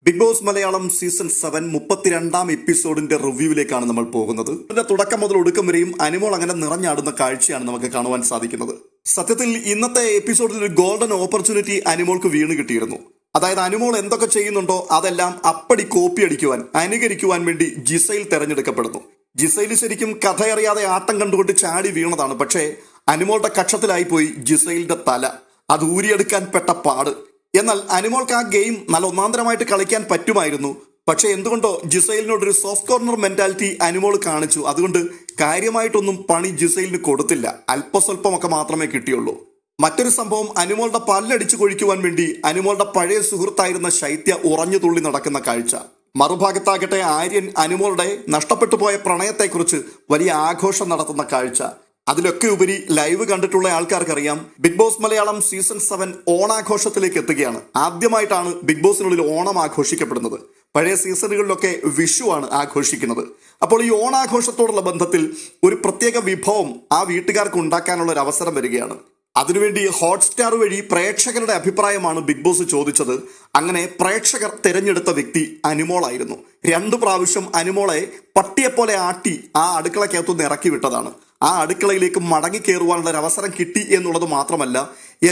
Big boss Malayalam season 7 32-ാം എപ്പിസോഡിന്റെ റിവ്യൂവിലേക്കാണ് നമ്മൾ പോകുന്നത്. ഇതിന്റെ തുടക്കം മുതൽ ഒടുക്കം വരെയും അനിമോൾ അങ്ങനെ നിറഞ്ഞാടുന്ന കാഴ്ചയാണ് നമുക്ക് കാണുവാൻ സാധിക്കുന്നത്. സത്യത്തിൽ ഇന്നത്തെ എപ്പിസോഡിൽ ഒരു ഗോൾഡൻ ഓപ്പർച്യൂണിറ്റി അനിമോൾക്ക് വീണ് കിട്ടിയിരുന്നു. അതായത് അനിമോൾ എന്തൊക്കെ ചെയ്യുന്നുണ്ടോ അതെല്ലാം അപ്പടി കോപ്പി അടിക്കുവാൻ, അനുകരിക്കുവാൻ വേണ്ടി ജിസൈൽ തെരഞ്ഞെടുക്കപ്പെടുന്നു. ജിസൈൽ ശരിക്കും കഥയറിയാതെ ആട്ടം കണ്ടുകൊണ്ട് ചാടി വീണതാണ്. പക്ഷേ അനിമോളുടെ കക്ഷത്തിലായിപ്പോയി ജിസൈലിന്റെ തല. അത് ഊരിയെടുക്കാൻ പെട്ട പാട്. എന്നാൽ അനിമോൾക്ക് ആ ഗെയിം നല്ല ഒന്നാന്തരമായിട്ട് കളിക്കാൻ പറ്റുമായിരുന്നു. പക്ഷെ എന്തുകൊണ്ടോ ജിസൈലിനോടൊരു സോഫ്റ്റ് കോർണർ മെന്റാലിറ്റി അനിമോൾ കാണിച്ചു. അതുകൊണ്ട് കാര്യമായിട്ടൊന്നും പണി ജിസൈലിന് കൊടുത്തില്ല. അല്പസ്വല്പമൊക്കെ മാത്രമേ കിട്ടിയുള്ളൂ. മറ്റൊരു സംഭവം, അനിമോളുടെ പല്ലടിച്ചു കൊഴിക്കുവാൻ വേണ്ടി അനിമോളുടെ പഴയ സുഹൃത്തായിരുന്ന ശൈത്യ ഉറഞ്ഞു തുള്ളി നടക്കുന്ന കാഴ്ച. മറുഭാഗത്താകട്ടെ ആര്യൻ അനിമോളുടെ നഷ്ടപ്പെട്ടു പോയ പ്രണയത്തെക്കുറിച്ച് വലിയ ആഘോഷം നടത്തുന്ന കാഴ്ച. അതിലൊക്കെ ഉപരി ലൈവ് കണ്ടിട്ടുള്ള ആൾക്കാർക്കറിയാം, ബിഗ് ബോസ് മലയാളം സീസൺ 7 ഓണാഘോഷത്തിലേക്ക് എത്തുകയാണ്. ആദ്യമായിട്ടാണ് ബിഗ് ബോസിനുള്ളിൽ ഓണം ആഘോഷിക്കപ്പെടുന്നത്. പഴയ സീസണുകളിലൊക്കെ വിഷു ആണ് ആഘോഷിക്കുന്നത്. അപ്പോൾ ഈ ഓണാഘോഷത്തോടുള്ള ബന്ധത്തിൽ ഒരു പ്രത്യേക വിഭവം ആ വീട്ടുകാർക്ക് ഉണ്ടാക്കാനുള്ള ഒരു അവസരം വരികയാണ്. അതിനുവേണ്ടി ഹോട്ട്സ്റ്റാർ വഴി പ്രേക്ഷകരുടെ അഭിപ്രായമാണ് ബിഗ് ബോസ് ചോദിച്ചത്. അങ്ങനെ പ്രേക്ഷകർ തിരഞ്ഞെടുത്ത വ്യക്തി അനിമോളായിരുന്നു. 2 പ്രാവശ്യം അനിമോളെ പട്ടിയെപ്പോലെ ആട്ടി ആ അടുക്കളക്കകത്തുനിന്ന് ഇറക്കി വിട്ടതാണ്. ആ അടുക്കളയിലേക്ക് മടങ്ങി കയറുവാനുള്ള ഒരു അവസരം കിട്ടി എന്നുള്ളത് മാത്രമല്ല,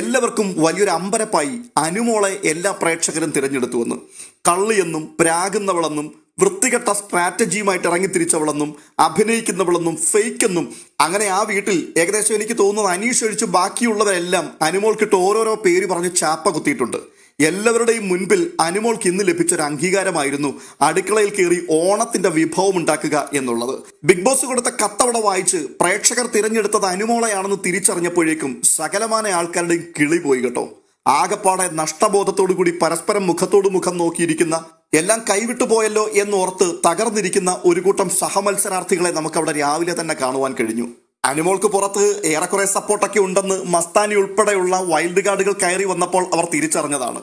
എല്ലാവർക്കും വലിയൊരു അമ്പരപ്പായി അനിമോളെ എല്ലാ പ്രേക്ഷകരും തിരഞ്ഞെടുത്തുവെന്ന്. കള്ളിയെന്നും പ്രാകുന്നവളെന്നും വൃത്തികെട്ട സ്ട്രാറ്റജിയുമായിട്ട് ഇറങ്ങിത്തിരിച്ചവളെന്നും അഭിനയിക്കുന്നവളെന്നും ഫേക്കെന്നും അങ്ങനെ ആ വീട്ടിൽ ഏകദേശം എനിക്ക് തോന്നുന്നത് അനീഷ് ഒഴിച്ച് ബാക്കിയുള്ളവരെല്ലാം അനിമോൾക്കിട്ട് ഓരോരോ പേര് പറഞ്ഞ് ചാപ്പ കുത്തിയിട്ടുണ്ട്. എല്ലാവരുടെയും മുൻപിൽ അനിമോൾക്ക് ഇന്ന് ലഭിച്ചൊരു അംഗീകാരമായിരുന്നു അടുക്കളയിൽ കയറി ഓണത്തിന്റെ വിഭവം ഉണ്ടാക്കുക എന്നുള്ളത്. ബിഗ് ബോസ് കൊടുത്ത കത്തവട വായിച്ച് പ്രേക്ഷകർ തിരഞ്ഞെടുത്തത് അനിമോളെയാണെന്ന് തിരിച്ചറിഞ്ഞപ്പോഴേക്കും സകലമാന ആൾക്കാരുടെയും കിളി പോയി കേട്ടോ. ആകപ്പാടെ നഷ്ടബോധത്തോടു കൂടി പരസ്പരം മുഖത്തോട് മുഖം നോക്കിയിരിക്കുന്ന, എല്ലാം കൈവിട്ടു പോയല്ലോ എന്നോർത്ത് തകർന്നിരിക്കുന്ന ഒരു കൂട്ടം സഹമത്സരാർത്ഥികളെ നമുക്കവിടെ രാവിലെ തന്നെ കാണുവാൻ കഴിഞ്ഞു. അനിമോൾക്ക് പുറത്ത് ഏറെക്കുറെ സപ്പോർട്ടൊക്കെ ഉണ്ടെന്ന് മസ്താനി ഉൾപ്പെടെയുള്ള വൈൽഡ് കാർഡുകൾ കയറി വന്നപ്പോൾ അവർ തിരിച്ചറിഞ്ഞതാണ്.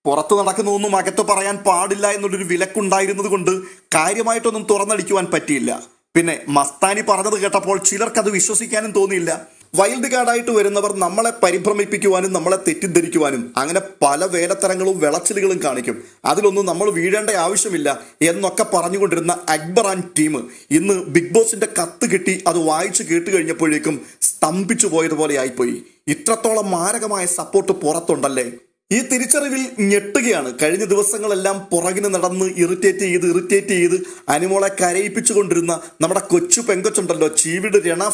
പുറത്ത് നടക്കുന്നതൊന്നും അകത്ത് പറയാൻ പാടില്ല എന്നുള്ളൊരു വിലക്കുണ്ടായിരുന്നത് കൊണ്ട് കാര്യമായിട്ടൊന്നും തുറന്നടിക്കുവാൻ പറ്റിയില്ല. പിന്നെ മസ്താനി പറഞ്ഞത് കേട്ടപ്പോൾ ചിലർക്കത് വിശ്വസിക്കാനും തോന്നിയില്ല. വൈൽഡ് കാർഡായിട്ട് വരുന്നവർ നമ്മളെ പരിഭ്രമിപ്പിക്കുവാനും നമ്മളെ തെറ്റിദ്ധരിക്കുവാനും അങ്ങനെ പല വേലത്തരങ്ങളും വിളച്ചിലുകളും കാണിക്കും. അതിലൊന്നും നമ്മൾ വീഴേണ്ട ആവശ്യമില്ല എന്നൊക്കെ പറഞ്ഞുകൊണ്ടിരുന്ന അക്ബർ ആൻഡ് ടീം ഇന്ന് ബിഗ് ബോസിന്റെ കത്ത് കിട്ടി അത് വായിച്ചു കേട്ട് കഴിഞ്ഞപ്പോഴേക്കും സ്തംഭിച്ചു പോയതുപോലെ ആയിപ്പോയി. ഇത്രത്തോളം മാരകമായ സപ്പോർട്ട് പുറത്തുണ്ടല്ലേ. ഈ തിരിച്ചറിവിൽ ഞെട്ടുകയാണ്. കഴിഞ്ഞ ദിവസങ്ങളെല്ലാം പുറകിന് നടന്ന് ഇറിറ്റേറ്റ് ചെയ്ത് അനിമോളെ കരയിപ്പിച്ചുകൊണ്ടിരുന്ന നമ്മുടെ കൊച്ചു പെങ്കൊച്ചുണ്ടല്ലോ, ചീവിട് രണ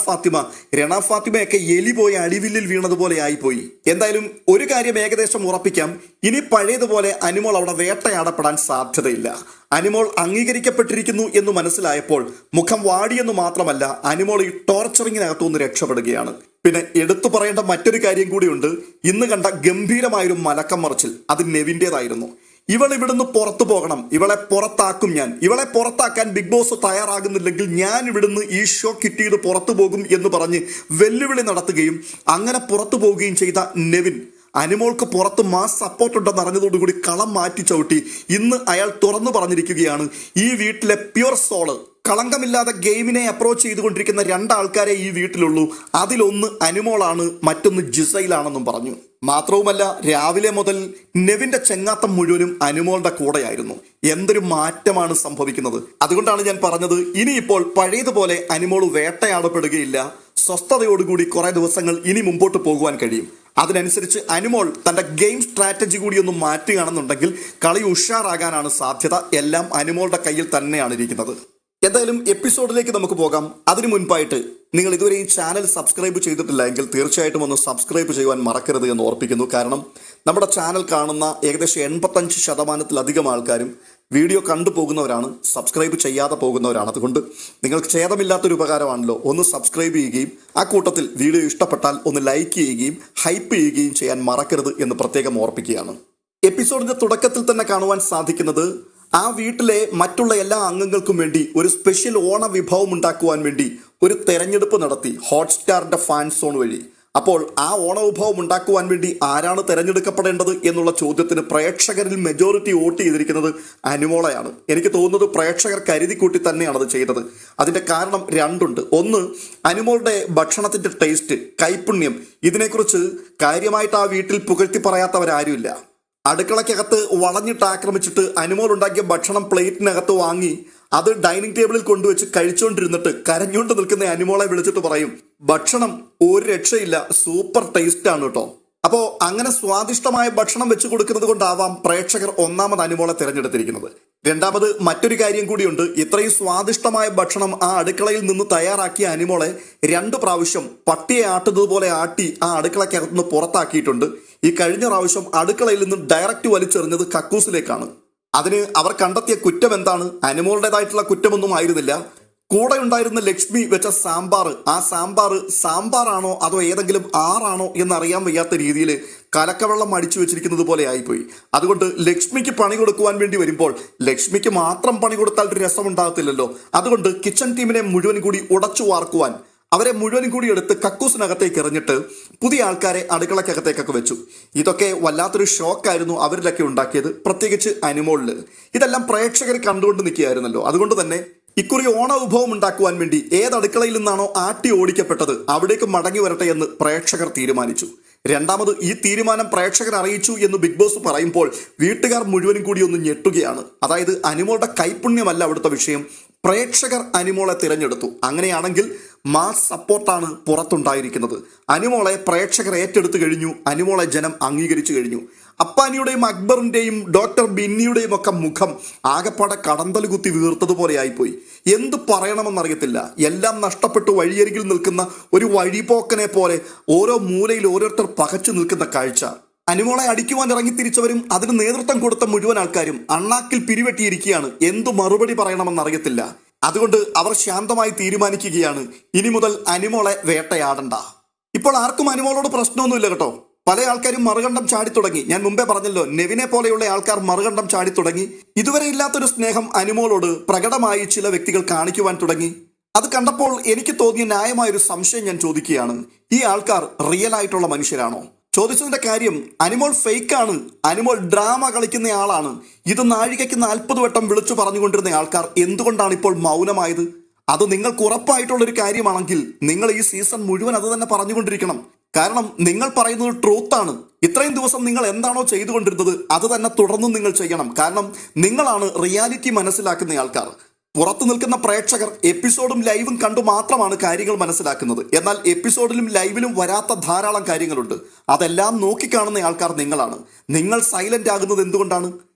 ഫാത്തിമയൊക്കെ എലി പോയ അടിവില്ലിൽ വീണതുപോലെ ആയിപ്പോയി. എന്തായാലും ഒരു കാര്യം ഏകദേശം ഉറപ്പിക്കാം, ഇനി പഴയതുപോലെ അനിമോൾ അവിടെ വേട്ടയാടപ്പെടാൻ സാധ്യതയില്ല. അനിമോൾ അംഗീകരിക്കപ്പെട്ടിരിക്കുന്നു എന്ന് മനസ്സിലായപ്പോൾ മുഖം വാടിയെന്ന് മാത്രമല്ല, അനിമോൾ ഈ ടോർച്ചറിങ്ങിനകത്തുനിന്ന് രക്ഷപ്പെടുകയാണ്. പിന്നെ എടുത്തു പറയേണ്ട മറ്റൊരു കാര്യം കൂടിയുണ്ട്. ഇന്ന് കണ്ട ഗംഭീരമായൊരു മലക്കം മറിച്ചിൽ അത് നെവിൻ്റേതായിരുന്നു. ഇവൾ ഇവിടുന്ന് പുറത്തു പോകണം, ഇവളെ പുറത്താക്കും ഞാൻ, ഇവളെ പുറത്താക്കാൻ ബിഗ് ബോസ് തയ്യാറാകുന്നില്ലെങ്കിൽ ഞാൻ ഇവിടുന്ന് ഈ ഷോ കിട്ടിയത് പുറത്തു പോകും എന്ന് പറഞ്ഞ് വെല്ലുവിളി നടത്തുകയും അങ്ങനെ പുറത്തു പോവുകയും ചെയ്ത നെവിൻ അനിമോൾക്ക് പുറത്ത് മാസ് സപ്പോർട്ട് ഉണ്ടെന്ന് അറിഞ്ഞതോടുകൂടി കളം മാറ്റി ചവിട്ടി ഇന്ന് അയാൾ തുറന്നു പറഞ്ഞിരിക്കുകയാണ്, ഈ വീട്ടിലെ പ്യുവർ സോള്, കളങ്കമില്ലാതെ ഗെയിമിനെ അപ്രോച്ച് ചെയ്തുകൊണ്ടിരിക്കുന്ന 2 ആൾക്കാരെ ഈ വീട്ടിലുള്ളൂ. അതിലൊന്ന് അനിമോളാണ്, മറ്റൊന്ന് ജിസൈലാണെന്നും പറഞ്ഞു. മാത്രവുമല്ല, രാവിലെ മുതൽ നെവിന്റെ ചെങ്ങാത്തം മുഴുവനും അനിമോളുടെ കൂടെയായിരുന്നു. എന്തൊരു മാറ്റമാണ് സംഭവിക്കുന്നത്. അതുകൊണ്ടാണ് ഞാൻ പറഞ്ഞത്, ഇനിയിപ്പോൾ പഴയതുപോലെ അനിമോൾ വേട്ടയാടപ്പെടുകയില്ല. സ്വസ്ഥതയോടുകൂടി കുറെ ദിവസങ്ങൾ ഇനി മുമ്പോട്ട് പോകുവാൻ കഴിയും. അതിനനുസരിച്ച് അനിമോൾ തന്റെ ഗെയിം സ്ട്രാറ്റജി കൂടി ഒന്ന് മാറ്റുകയാണെന്നുണ്ടെങ്കിൽ കളി ഉഷാറാകാനാണ് സാധ്യത. എല്ലാം അനിമോളുടെ കയ്യിൽ തന്നെയാണ് ഇരിക്കുന്നത്. എന്തായാലും എപ്പിസോഡിലേക്ക് നമുക്ക് പോകാം. അതിനു മുൻപായിട്ട് നിങ്ങൾ ഇതുവരെ ഈ ചാനൽ സബ്സ്ക്രൈബ് ചെയ്തിട്ടില്ല എങ്കിൽ തീർച്ചയായിട്ടും ഒന്ന് സബ്സ്ക്രൈബ് ചെയ്യുവാൻ മറക്കരുത് എന്ന് ഓർപ്പിക്കുന്നു. കാരണം നമ്മുടെ ചാനൽ കാണുന്ന ഏകദേശം 85% ആൾക്കാരും വീഡിയോ കണ്ടു പോകുന്നവരാണ്, സബ്സ്ക്രൈബ് ചെയ്യാതെ പോകുന്നവരാണ്. അതുകൊണ്ട് നിങ്ങൾക്ക് ഛേദമില്ലാത്തൊരു ഉപകാരമാണല്ലോ, ഒന്ന് സബ്സ്ക്രൈബ് ചെയ്യുകയും ആ കൂട്ടത്തിൽ വീഡിയോ ഇഷ്ടപ്പെട്ടാൽ ഒന്ന് ലൈക്ക് ചെയ്യുകയും ഹൈപ്പ് ചെയ്യുകയും ചെയ്യാൻ മറക്കരുത് എന്ന് പ്രത്യേകം ഓർപ്പിക്കുകയാണ്. എപ്പിസോഡിന്റെ തുടക്കത്തിൽ തന്നെ കാണുവാൻ സാധിക്കുന്നത്, ആ വീട്ടിലെ മറ്റുള്ള എല്ലാ അംഗങ്ങൾക്കും വേണ്ടി ഒരു സ്പെഷ്യൽ ഓണ വിഭവം ഉണ്ടാക്കുവാൻ വേണ്ടി ഒരു തെരഞ്ഞെടുപ്പ് നടത്തി ഹോട്ട്സ്റ്റാറിന്റെ ഫാൻ സോൺ വഴി. അപ്പോൾ ആ ഓണവിഭവം ഉണ്ടാക്കുവാൻ വേണ്ടി ആരാണ് തെരഞ്ഞെടുക്കപ്പെടേണ്ടത് എന്നുള്ള ചോദ്യത്തിന് പ്രേക്ഷകരിൽ മെജോറിറ്റി വോട്ട് ചെയ്തിരിക്കുന്നത് അനിമോളയാണ്. എനിക്ക് തോന്നുന്നത് പ്രേക്ഷകർ കരുതിക്കൂട്ടി തന്നെയാണ് അത് ചെയ്തത്. അതിന്റെ കാരണം 2 ഉണ്ട്. ഒന്ന്, അനിമോളുടെ ഭക്ഷണത്തിന്റെ ടേസ്റ്റ്, കൈപുണ്യം, ഇതിനെക്കുറിച്ച് കാര്യമായിട്ട് ആ വീട്ടിൽ പുകഴ്ത്തി പറയാത്തവരാരുമില്ല. അടുക്കളക്കകത്ത് വളഞ്ഞിട്ട് ആക്രമിച്ചിട്ട് അനുമോൾ ഉണ്ടാക്കിയ ഭക്ഷണം പ്ലേറ്റിനകത്ത് വാങ്ങി അത് ഡൈനിങ് ടേബിളിൽ കൊണ്ടുവച്ച് കഴിച്ചുകൊണ്ടിരുന്നിട്ട് കരഞ്ഞുകൊണ്ട് നിൽക്കുന്ന അനുമോളെ വിളിച്ചിട്ട് പറയും, ഭക്ഷണം ഒരു രക്ഷയില്ല, സൂപ്പർ ടേസ്റ്റ് ആണ് കേട്ടോ. അപ്പോ അങ്ങനെ സ്വാദിഷ്ടമായ ഭക്ഷണം വെച്ച് കൊടുക്കുന്നത് കൊണ്ടാവാം പ്രേക്ഷകർ ഒന്നാമത് അനുമോളെ തിരഞ്ഞെടുത്തിരിക്കുന്നത്. രണ്ടാമത് മറ്റൊരു കാര്യം കൂടിയുണ്ട്. ഇത്രയും സ്വാദിഷ്ടമായ ഭക്ഷണം ആ അടുക്കളയിൽ നിന്ന് തയ്യാറാക്കിയ അനുമോളെ 2 പ്രാവശ്യം പട്ടിയെ ആട്ടുന്നത് പോലെ ആട്ടി ആ അടുക്കളക്കകത്തുനിന്ന് പുറത്താക്കിയിട്ടുണ്ട്. ഈ കഴിഞ്ഞ പ്രാവശ്യം അടുക്കളയിൽ നിന്ന് ഡയറക്റ്റ് വലിച്ചെറിഞ്ഞത് കക്കൂസിലേക്കാണ്. അതിന് അവർ കണ്ടെത്തിയ കുറ്റം എന്താണ്? അനുമോളുടേതായിട്ടുള്ള കുറ്റമൊന്നും ആയിരുന്നില്ല. കൂടെ ഉണ്ടായിരുന്ന ലക്ഷ്മി വെച്ച സാമ്പാർ, ആ സാമ്പാറാണോ അതോ ഏതെങ്കിലും ആറാണോ എന്നറിയാൻ വയ്യാത്ത രീതിയിൽ കലക്കവെള്ളം അടിച്ചു വെച്ചിരിക്കുന്നത് പോലെ ആയിപ്പോയി. അതുകൊണ്ട് ലക്ഷ്മിക്ക് പണി കൊടുക്കുവാൻ വേണ്ടി വരുമ്പോൾ ലക്ഷ്മിക്ക് മാത്രം പണി കൊടുത്താൽ ഒരു രസമുണ്ടാകത്തില്ലല്ലോ. അതുകൊണ്ട് കിച്ചൺ ടീമിനെ മുഴുവൻ കൂടി ഉടച്ചു വാർക്കുവാൻ അവരെ മുഴുവനും കൂടി എടുത്ത് കക്കൂസിനകത്തേക്ക് എറിഞ്ഞിട്ട് പുതിയ ആൾക്കാരെ അടുക്കളക്കകത്തേക്കൊക്കെ വെച്ചു. ഇതൊക്കെ വല്ലാത്തൊരു ഷോക്കായിരുന്നു അവരിലൊക്കെ ഉണ്ടാക്കിയത്, പ്രത്യേകിച്ച് അനുമോളില്. ഇതെല്ലാം പ്രേക്ഷകർ കണ്ടുകൊണ്ട് നിൽക്കുകയായിരുന്നല്ലോ. അതുകൊണ്ട് തന്നെ ഇക്കുറി ഓണ വിഭവം ഉണ്ടാക്കുവാൻ വേണ്ടി ഏത് അടുക്കളയിൽ നിന്നാണോ ആട്ടി ഓടിക്കപ്പെട്ടത് അവിടേക്ക് മടങ്ങി വരട്ടെ എന്ന് പ്രേക്ഷകർ തീരുമാനിച്ചു. രണ്ടാമത് ഈ തീരുമാനം പ്രേക്ഷകർ അറിയിച്ചു എന്ന് ബിഗ് ബോസ് പറയുമ്പോൾ വീട്ടുകാർ മുഴുവനും കൂടി ഒന്ന് ഞെട്ടുകയാണ്. അതായത് അനുമോളുടെ കൈപുണ്യമല്ല അവിടുത്തെ വിഷയം, പ്രേക്ഷകർ അനുമോളെ തിരഞ്ഞെടുത്തു. അങ്ങനെയാണെങ്കിൽ മാസ് സപ്പോർട്ടാണ് പുറത്തുണ്ടായിരിക്കുന്നത്. അനുമോളെ പ്രേക്ഷകർ ഏറ്റെടുത്തു കഴിഞ്ഞു, അനുമോളെ ജനം അംഗീകരിച്ചു കഴിഞ്ഞു. അപ്പാനിയുടെയും അക്ബറിന്റെയും ഡോക്ടർ ബിന്നിയുടെയും ഒക്കെ മുഖം ആകെപ്പാടെ കടന്തൽ കുത്തി വീർത്തതുപോലെ ആയിപ്പോയി. എന്ത് പറയണമെന്നറിയത്തില്ല. എല്ലാം നഷ്ടപ്പെട്ട് വഴിയരികിൽ നിൽക്കുന്ന ഒരു വഴിപോക്കനെ പോലെ ഓരോ മൂലയിൽ ഓരോരുത്തർ പകച്ചു നിൽക്കുന്ന കാഴ്ച. അനുമോളെ അടിക്കുവാൻ ഇറങ്ങി തിരിച്ചവരും അതിന് നേതൃത്വം കൊടുത്ത മുഴുവൻ ആൾക്കാരും അണ്ണാക്കിൽ പിരിവെട്ടിയിരിക്കുകയാണ്. എന്തു മറുപടി പറയണമെന്നറിയത്തില്ല. അതുകൊണ്ട് അവർ ശാന്തമായി തീരുമാനിക്കുകയാണ്, ഇനി മുതൽ അനുമോളെ വേട്ടയാടണ്ട. ഇപ്പോൾ ആർക്കും അനുമോളോട് പ്രശ്നമൊന്നുമില്ല കേട്ടോ. പല ആൾക്കാരും മറുകണ്ഠം ചാടി തുടങ്ങി. ഞാൻ മുമ്പേ പറഞ്ഞല്ലോ, നെവിനെ പോലെയുള്ള ആൾക്കാർ മറുകണ്ഠം ചാടി തുടങ്ങി. ഇതുവരെ ഇല്ലാത്തൊരു സ്നേഹം അനുമോളോട് പ്രകടമായി ചില വ്യക്തികൾ കാണിക്കുവാൻ തുടങ്ങി. അത് കണ്ടപ്പോൾ എനിക്ക് തോന്നിയ ന്യായമായൊരു സംശയം ഞാൻ ചോദിക്കുകയാണ്, ഈ ആൾക്കാർ റിയൽ ആയിട്ടുള്ള മനുഷ്യരാണോ? ചോദിച്ചതിന്റെ കാര്യം, അനുമോൾ ഫേക്കാണ്, അനുമോൾ ഡ്രാമ കളിക്കുന്ന ആളാണ്, ഇത് നാഴികയ്ക്ക് 40 വട്ടം വിളിച്ചു പറഞ്ഞുകൊണ്ടിരുന്ന ആൾക്കാർ എന്തുകൊണ്ടാണ് ഇപ്പോൾ മൗനമായത്? അത് നിങ്ങൾക്ക് ഉറപ്പായിട്ടുള്ളൊരു കാര്യമാണെങ്കിൽ നിങ്ങൾ ഈ സീസൺ മുഴുവൻ അത് തന്നെ പറഞ്ഞുകൊണ്ടിരിക്കണം. കാരണം നിങ്ങൾ പറയുന്നത് ട്രൂത്താണ്. ഇത്രയും ദിവസം നിങ്ങൾ എന്താണോ ചെയ്തുകൊണ്ടിരുന്നത് അത് തന്നെ തുടർന്നും നിങ്ങൾ ചെയ്യണം. കാരണം നിങ്ങളാണ് റിയാലിറ്റി മനസ്സിലാക്കുന്ന ആൾക്കാർ. പുറത്തു നിൽക്കുന്ന പ്രേക്ഷകർ എപ്പിസോഡും ലൈവും കണ്ടു മാത്രമാണ് കാര്യങ്ങൾ മനസ്സിലാക്കുന്നത്. എന്നാൽ എപ്പിസോഡിലും ലൈവിലും വരാത്ത ധാരാളം കാര്യങ്ങളുണ്ട്. അതെല്ലാം നോക്കിക്കാണുന്ന ആൾക്കാർ നിങ്ങളാണ്. നിങ്ങൾ സൈലന്റ് ആകുന്നത് എന്തുകൊണ്ടാണ്?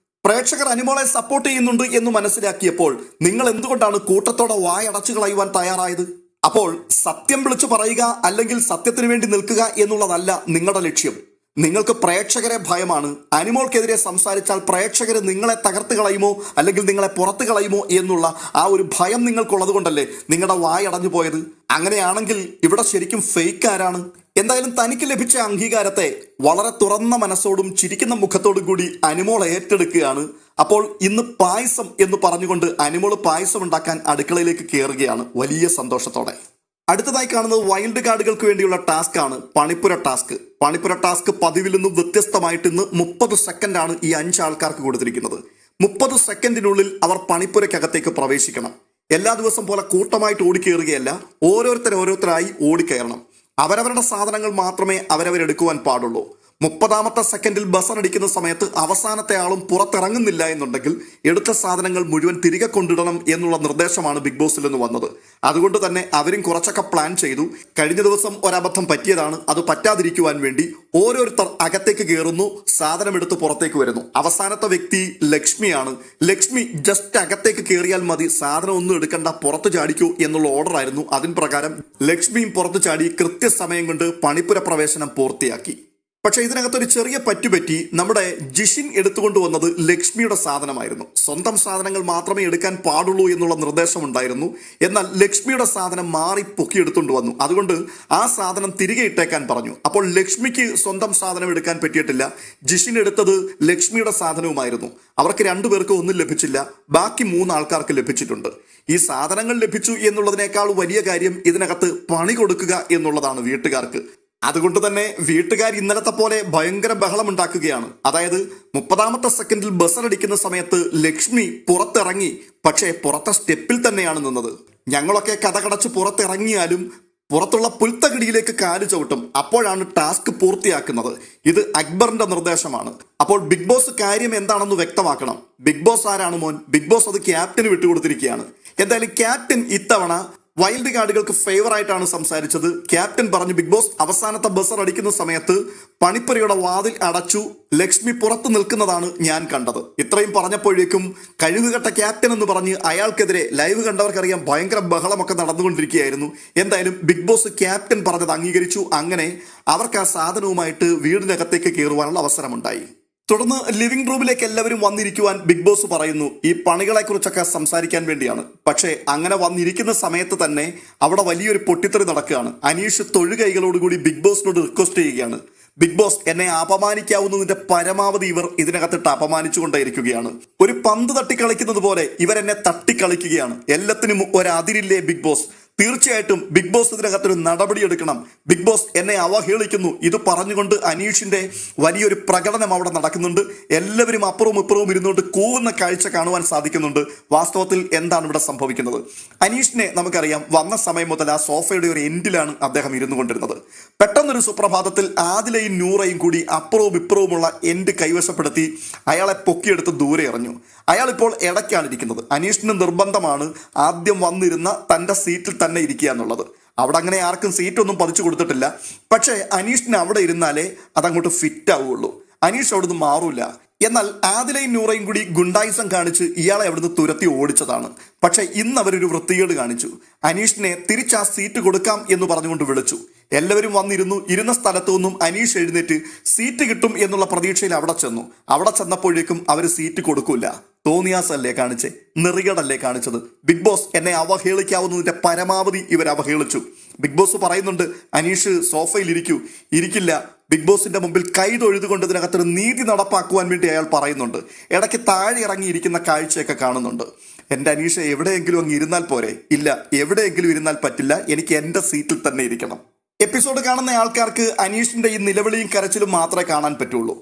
പ്രേക്ഷകർ അനുമോളെ സപ്പോർട്ട് ചെയ്യുന്നുണ്ട് എന്ന് മനസ്സിലാക്കിയപ്പോൾ നിങ്ങൾ എന്തുകൊണ്ടാണ് കൂട്ടത്തോടെ വായടച്ചു കളയുവാൻ തയ്യാറായത്? അപ്പോൾ സത്യം വിളിച്ചു പറയുക അല്ലെങ്കിൽ സത്യത്തിന് വേണ്ടി നിൽക്കുക എന്നുള്ളതല്ല നിങ്ങളുടെ ലക്ഷ്യം. നിങ്ങൾക്ക് പ്രേക്ഷകരെ ഭയമാണ്. അനുമോൾക്കെതിരെ സംസാരിച്ചാൽ പ്രേക്ഷകർ നിങ്ങളെ തകർത്ത് കളയുമോ അല്ലെങ്കിൽ നിങ്ങളെ പുറത്ത് കളയുമോ എന്നുള്ള ആ ഒരു ഭയം നിങ്ങൾക്കുള്ളത് കൊണ്ടല്ലേ നിങ്ങളുടെ വായടഞ്ഞു പോയത്. അങ്ങനെയാണെങ്കിൽ ഇവിടെ ശരിക്കും ഫേക്ക് ആരാണ്? എന്തായാലും തനിക്ക് ലഭിച്ച അംഗീകാരത്തെ വളരെ തുറന്ന മനസ്സോടും ചിരിക്കുന്ന മുഖത്തോടും കൂടി അനുമോൾ ഏറ്റെടുക്കുകയാണ്. അപ്പോൾ ഇന്ന് പായസം എന്ന് പറഞ്ഞുകൊണ്ട് അനുമോൾ പായസം ഉണ്ടാക്കാൻ അടുക്കളയിലേക്ക് കയറുകയാണ് വലിയ സന്തോഷത്തോടെ. അടുത്തതായി കാണുന്നത് വൈൽഡ് കാർഡുകൾക്ക് വേണ്ടിയുള്ള ടാസ്ക് ആണ്, പണിപ്പുര ടാസ്ക്. പണിപ്പുര ടാസ്ക് പതിവിൽ നിന്നും വ്യത്യസ്തമായിട്ട് ഇന്ന് 30 സെക്കൻഡാണ് ഈ 5 ആൾക്കാർക്ക് കൊടുത്തിരിക്കുന്നത്. 30 സെക്കൻഡിനുള്ളിൽ അവർ പണിപ്പുരക്കകത്തേക്ക് പ്രവേശിക്കണം. എല്ലാ ദിവസം പോലെ കൂട്ടമായിട്ട് ഓടിക്കയറുകയല്ല, ഓരോരുത്തരായി ഓടിക്കയറണം. അവരവരുടെ സാധനങ്ങൾ മാത്രമേ അവരവരെടുക്കുവാൻ പാടുള്ളൂ. 30ാമത്തെ സെക്കൻഡിൽ ബസർ അടിക്കുന്ന സമയത്ത് അവസാനത്തെ ആളും പുറത്തിറങ്ങുന്നില്ല എന്നുണ്ടെങ്കിൽ എടുത്ത സാധനങ്ങൾ മുഴുവൻ തിരികെ കൊണ്ടിടണം എന്നുള്ള നിർദ്ദേശമാണ് ബിഗ് ബോസിൽ നിന്ന് വന്നത്. അതുകൊണ്ട് തന്നെ അവരും കുറച്ചൊക്കെ പ്ലാൻ ചെയ്തു. കഴിഞ്ഞ ദിവസം ഒരബദ്ധം പറ്റിയതാണ്. അത് പറ്റാതിരിക്കുവാൻ വേണ്ടി ഓരോരുത്തർ അകത്തേക്ക് കയറുന്നു, സാധനം എടുത്ത് പുറത്തേക്ക് വരുന്നു. അവസാനത്തെ വ്യക്തി ലക്ഷ്മിയാണ്. ലക്ഷ്മി ജസ്റ്റ് അകത്തേക്ക് കയറിയാൽ മതി, സാധനം ഒന്നും എടുക്കണ്ട, പുറത്ത് ചാടിക്കൂ എന്നുള്ള ഓർഡർ ആയിരുന്നു. അതിന് പ്രകാരം ലക്ഷ്മിയും പുറത്ത് ചാടി കൃത്യസമയം കൊണ്ട് പണിപ്പുര പ്രവേശനം പൂർത്തിയാക്കി. പക്ഷെ ഇതിനകത്തൊരു ചെറിയ പറ്റുപറ്റി. നമ്മുടെ ജിഷിൻ എടുത്തുകൊണ്ട് വന്നത് ലക്ഷ്മിയുടെ സാധനമായിരുന്നു. സ്വന്തം സാധനങ്ങൾ മാത്രമേ എടുക്കാൻ പാടുള്ളൂ എന്നുള്ള നിർദ്ദേശമുണ്ടായിരുന്നു. എന്നാൽ ലക്ഷ്മിയുടെ സാധനം മാറി പൊക്കിയെടുത്തുകൊണ്ട് വന്നു. അതുകൊണ്ട് ആ സാധനം തിരികെ ഇട്ടേക്കാൻ പറഞ്ഞു. അപ്പോൾ ലക്ഷ്മിക്ക് സ്വന്തം സാധനം എടുക്കാൻ പറ്റിയിട്ടില്ല. ജിഷിൻ എടുത്തത് ലക്ഷ്മിയുടെ സാധനവുമായിരുന്നു. അവർക്ക് 2 പേർക്ക് ഒന്നും ലഭിച്ചില്ല, ബാക്കി 3 ആൾക്കാർക്ക് ലഭിച്ചിട്ടുണ്ട്. ഈ സാധനങ്ങൾ ലഭിച്ചു എന്നുള്ളതിനേക്കാൾ വലിയ കാര്യം ഇതിനകത്ത് പണി കൊടുക്കുക എന്നുള്ളതാണ് വീട്ടുകാർക്ക്. അതുകൊണ്ട് തന്നെ വീട്ടുകാർ ഇന്നലത്തെ പോലെ ഭയങ്കര ബഹളം ഉണ്ടാക്കുകയാണ്. അതായത് 30ാമത്തെ സെക്കൻഡിൽ ബസർ അടിക്കുന്ന സമയത്ത് ലക്ഷ്മി പുറത്തിറങ്ങി, പക്ഷേ പുറത്തെ സ്റ്റെപ്പിൽ തന്നെയാണ് നിന്നത്. ഞങ്ങളൊക്കെ കഥകടച്ച് പുറത്തിറങ്ങിയാലും പുറത്തുള്ള പുൽത്തകിടിയിലേക്ക് കാല് ചവിട്ടും. അപ്പോഴാണ് ടാസ്ക് പൂർത്തിയാക്കുന്നത്. ഇത് അക്ബറിന്റെ നിർദ്ദേശമാണ്. അപ്പോൾ ബിഗ് ബോസ് കാര്യം എന്താണെന്ന് വ്യക്തമാക്കണം. ബിഗ് ബോസ് ആരാണ് മോൻ? ബിഗ് ബോസ് അത് ക്യാപ്റ്റന് വിട്ടുകൊടുത്തിരിക്കുകയാണ്. എന്തായാലും ക്യാപ്റ്റൻ ഇത്തവണ വൈൽഡ് കാർഡുകൾക്ക് ഫേവർ ആയിട്ടാണ് സംസാരിച്ചത്. ക്യാപ്റ്റൻ പറഞ്ഞു, ബിഗ് ബോസ് അവസാനത്തെ ബസർ അടിക്കുന്ന സമയത്ത് പണിപ്പുരയുടെ വാതിൽ അടച്ചു, ലക്ഷ്മി പുറത്തു നിൽക്കുന്നതാണ് ഞാൻ കണ്ടത്. ഇത്രയും പറഞ്ഞപ്പോഴേക്കും കഴിവുകെട്ട ക്യാപ്റ്റൻ എന്ന് പറഞ്ഞ് അയാൾക്കെതിരെ ലൈവ് കണ്ടവർക്കറിയാം ഭയങ്കര ബഹളമൊക്കെ നടന്നുകൊണ്ടിരിക്കുകയായിരുന്നു. എന്തായാലും ബിഗ് ബോസ് ക്യാപ്റ്റൻ പറഞ്ഞത് അംഗീകരിച്ചു. അങ്ങനെ അവർക്ക് ആ സാധനവുമായിട്ട് വീടിനകത്തേക്ക് കയറുവാനുള്ള അവസരമുണ്ടായി. തുടർന്ന് ലിവിംഗ് റൂമിലേക്ക് എല്ലാവരും വന്നിരിക്കുവാൻ ബിഗ് ബോസ് പറയുന്നു. ഈ പണികളെ കുറിച്ചൊക്കെ സംസാരിക്കാൻ വേണ്ടിയാണ്. പക്ഷേ അങ്ങനെ വന്നിരിക്കുന്ന സമയത്ത് തന്നെ അവിടെ വലിയൊരു പൊട്ടിത്തെറി നടക്കുകയാണ്. അനീഷ് തൊഴുകൈകളോടുകൂടി ബിഗ് ബോസിനോട് റിക്വസ്റ്റ് ചെയ്യുകയാണ്, ബിഗ് ബോസ് എന്നെ അപമാനിക്കാവുന്നതിന്റെ പരമാവധി ഇവർ ഇതിനകത്തിട്ട് അപമാനിച്ചുകൊണ്ടേയിരിക്കുകയാണ്. ഒരു പന്ത് തട്ടിക്കളിക്കുന്നത് പോലെ ഇവരെന്നെ തട്ടിക്കളിക്കുകയാണ്. എല്ലാത്തിനും ഒരതിരില്ലേ ബിഗ് ബോസ്? തീർച്ചയായിട്ടും ബിഗ് ബോസ് ഇതിനകത്തൊരു നടപടിയെടുക്കണം. ബിഗ് ബോസ് എന്നെ അവഹേളിക്കുന്നു. ഇത് പറഞ്ഞുകൊണ്ട് അനീഷിന്റെ വലിയൊരു പ്രകടനം അവിടെ നടക്കുന്നുണ്ട്. എല്ലാവരും അപ്പുറവും ഇപ്പുറവും ഇരുന്നുകൊണ്ട് കൂവുന്ന കാഴ്ച കാണുവാൻ സാധിക്കുന്നുണ്ട്. വാസ്തവത്തിൽ എന്താണ് ഇവിടെ സംഭവിക്കുന്നത്? അനീഷിനെ നമുക്കറിയാം, വന്ന സമയം മുതൽ ആ സോഫയുടെ ഒരു എൻഡിലാണ് അദ്ദേഹം ഇരുന്നു കൊണ്ടിരുന്നത്. പെട്ടെന്നൊരു സുപ്രഭാതത്തിൽ ആദിലയും നൂറയും കൂടി അപ്പുറവും ഇപ്പുറവുമുള്ള എൻഡ് കൈവശപ്പെടുത്തി അയാളെ പൊക്കിയെടുത്ത് ദൂരെ എറിഞ്ഞു. അയാൾ ഇപ്പോൾ ഇടയ്ക്കാണ് ഇരിക്കുന്നത്. അനീഷിന് നിർബന്ധമാണ് ആദ്യം വന്നിരുന്ന തൻ്റെ സീറ്റിൽ തന്നെ ഇരിക്കുക എന്നുള്ളത്. അവിടെ അങ്ങനെ ആർക്കും സീറ്റൊന്നും പതിച്ചു കൊടുത്തിട്ടില്ല. പക്ഷേ അനീഷിന് അവിടെ ഇരുന്നാലേ അതങ്ങോട്ട് ഫിറ്റ് ആവുകയുള്ളൂ. അനീഷ് അവിടുന്ന് മാറൂല. എന്നാൽ ആദിലയും നൂറയും കൂടി ഗുണ്ടായിസം കാണിച്ച് ഇയാളെ അവിടുന്ന് തുരത്തി ഓടിച്ചതാണ്. പക്ഷെ ഇന്ന് അവരൊരു വൃത്തികേട് കാണിച്ചു. അനീഷിനെ തിരിച്ച് ആ സീറ്റ് കൊടുക്കാം എന്ന് പറഞ്ഞുകൊണ്ട് വിളിച്ചു. എല്ലാവരും വന്നിരുന്നു. ഇരുന്ന സ്ഥലത്തു നിന്നും അനീഷ് എഴുന്നേറ്റ് സീറ്റ് കിട്ടും എന്നുള്ള പ്രതീക്ഷയിൽ അവിടെ ചെന്നു. അവിടെ ചെന്നപ്പോഴേക്കും അവർ സീറ്റ് കൊടുക്കൂല. തോന്നിയാസല്ലേ കാണിച്ചേ, നെറികടല്ലേ കാണിച്ചത്. ബിഗ് ബോസ് എന്നെ അവഹേളിക്കാവുന്നതിന്റെ പരമാവധി ഇവർ അവഹേളിച്ചു. ബിഗ് ബോസ് പറയുന്നുണ്ട്, അനീഷ് സോഫയിൽ ഇരിക്കില്ല. ബിഗ് ബോസിന്റെ മുമ്പിൽ കൈ തൊഴുതുകൊണ്ട് ഇതിനകത്തൊരു നീതി നടപ്പാക്കുവാൻ വേണ്ടി അയാൾ പറയുന്നുണ്ട്. ഇടയ്ക്ക് താഴെ ഇറങ്ങിയിരിക്കുന്ന കാഴ്ചയൊക്കെ കാണുന്നുണ്ട്. എൻ്റെ അനീഷ് എവിടെയെങ്കിലും അങ്ങ് ഇരുന്നാൽ പോരെ? ഇല്ല, എവിടെയെങ്കിലും ഇരുന്നാൽ പറ്റില്ല, എനിക്ക് എൻ്റെ സീറ്റിൽ തന്നെ ഇരിക്കണം. എപ്പിസോഡ് കാണുന്ന ആൾക്കാർക്ക് അനീഷിന്റെ ഈ നിലവിളിയും കരച്ചിലും മാത്രമേ കാണാൻ പറ്റുള്ളൂ.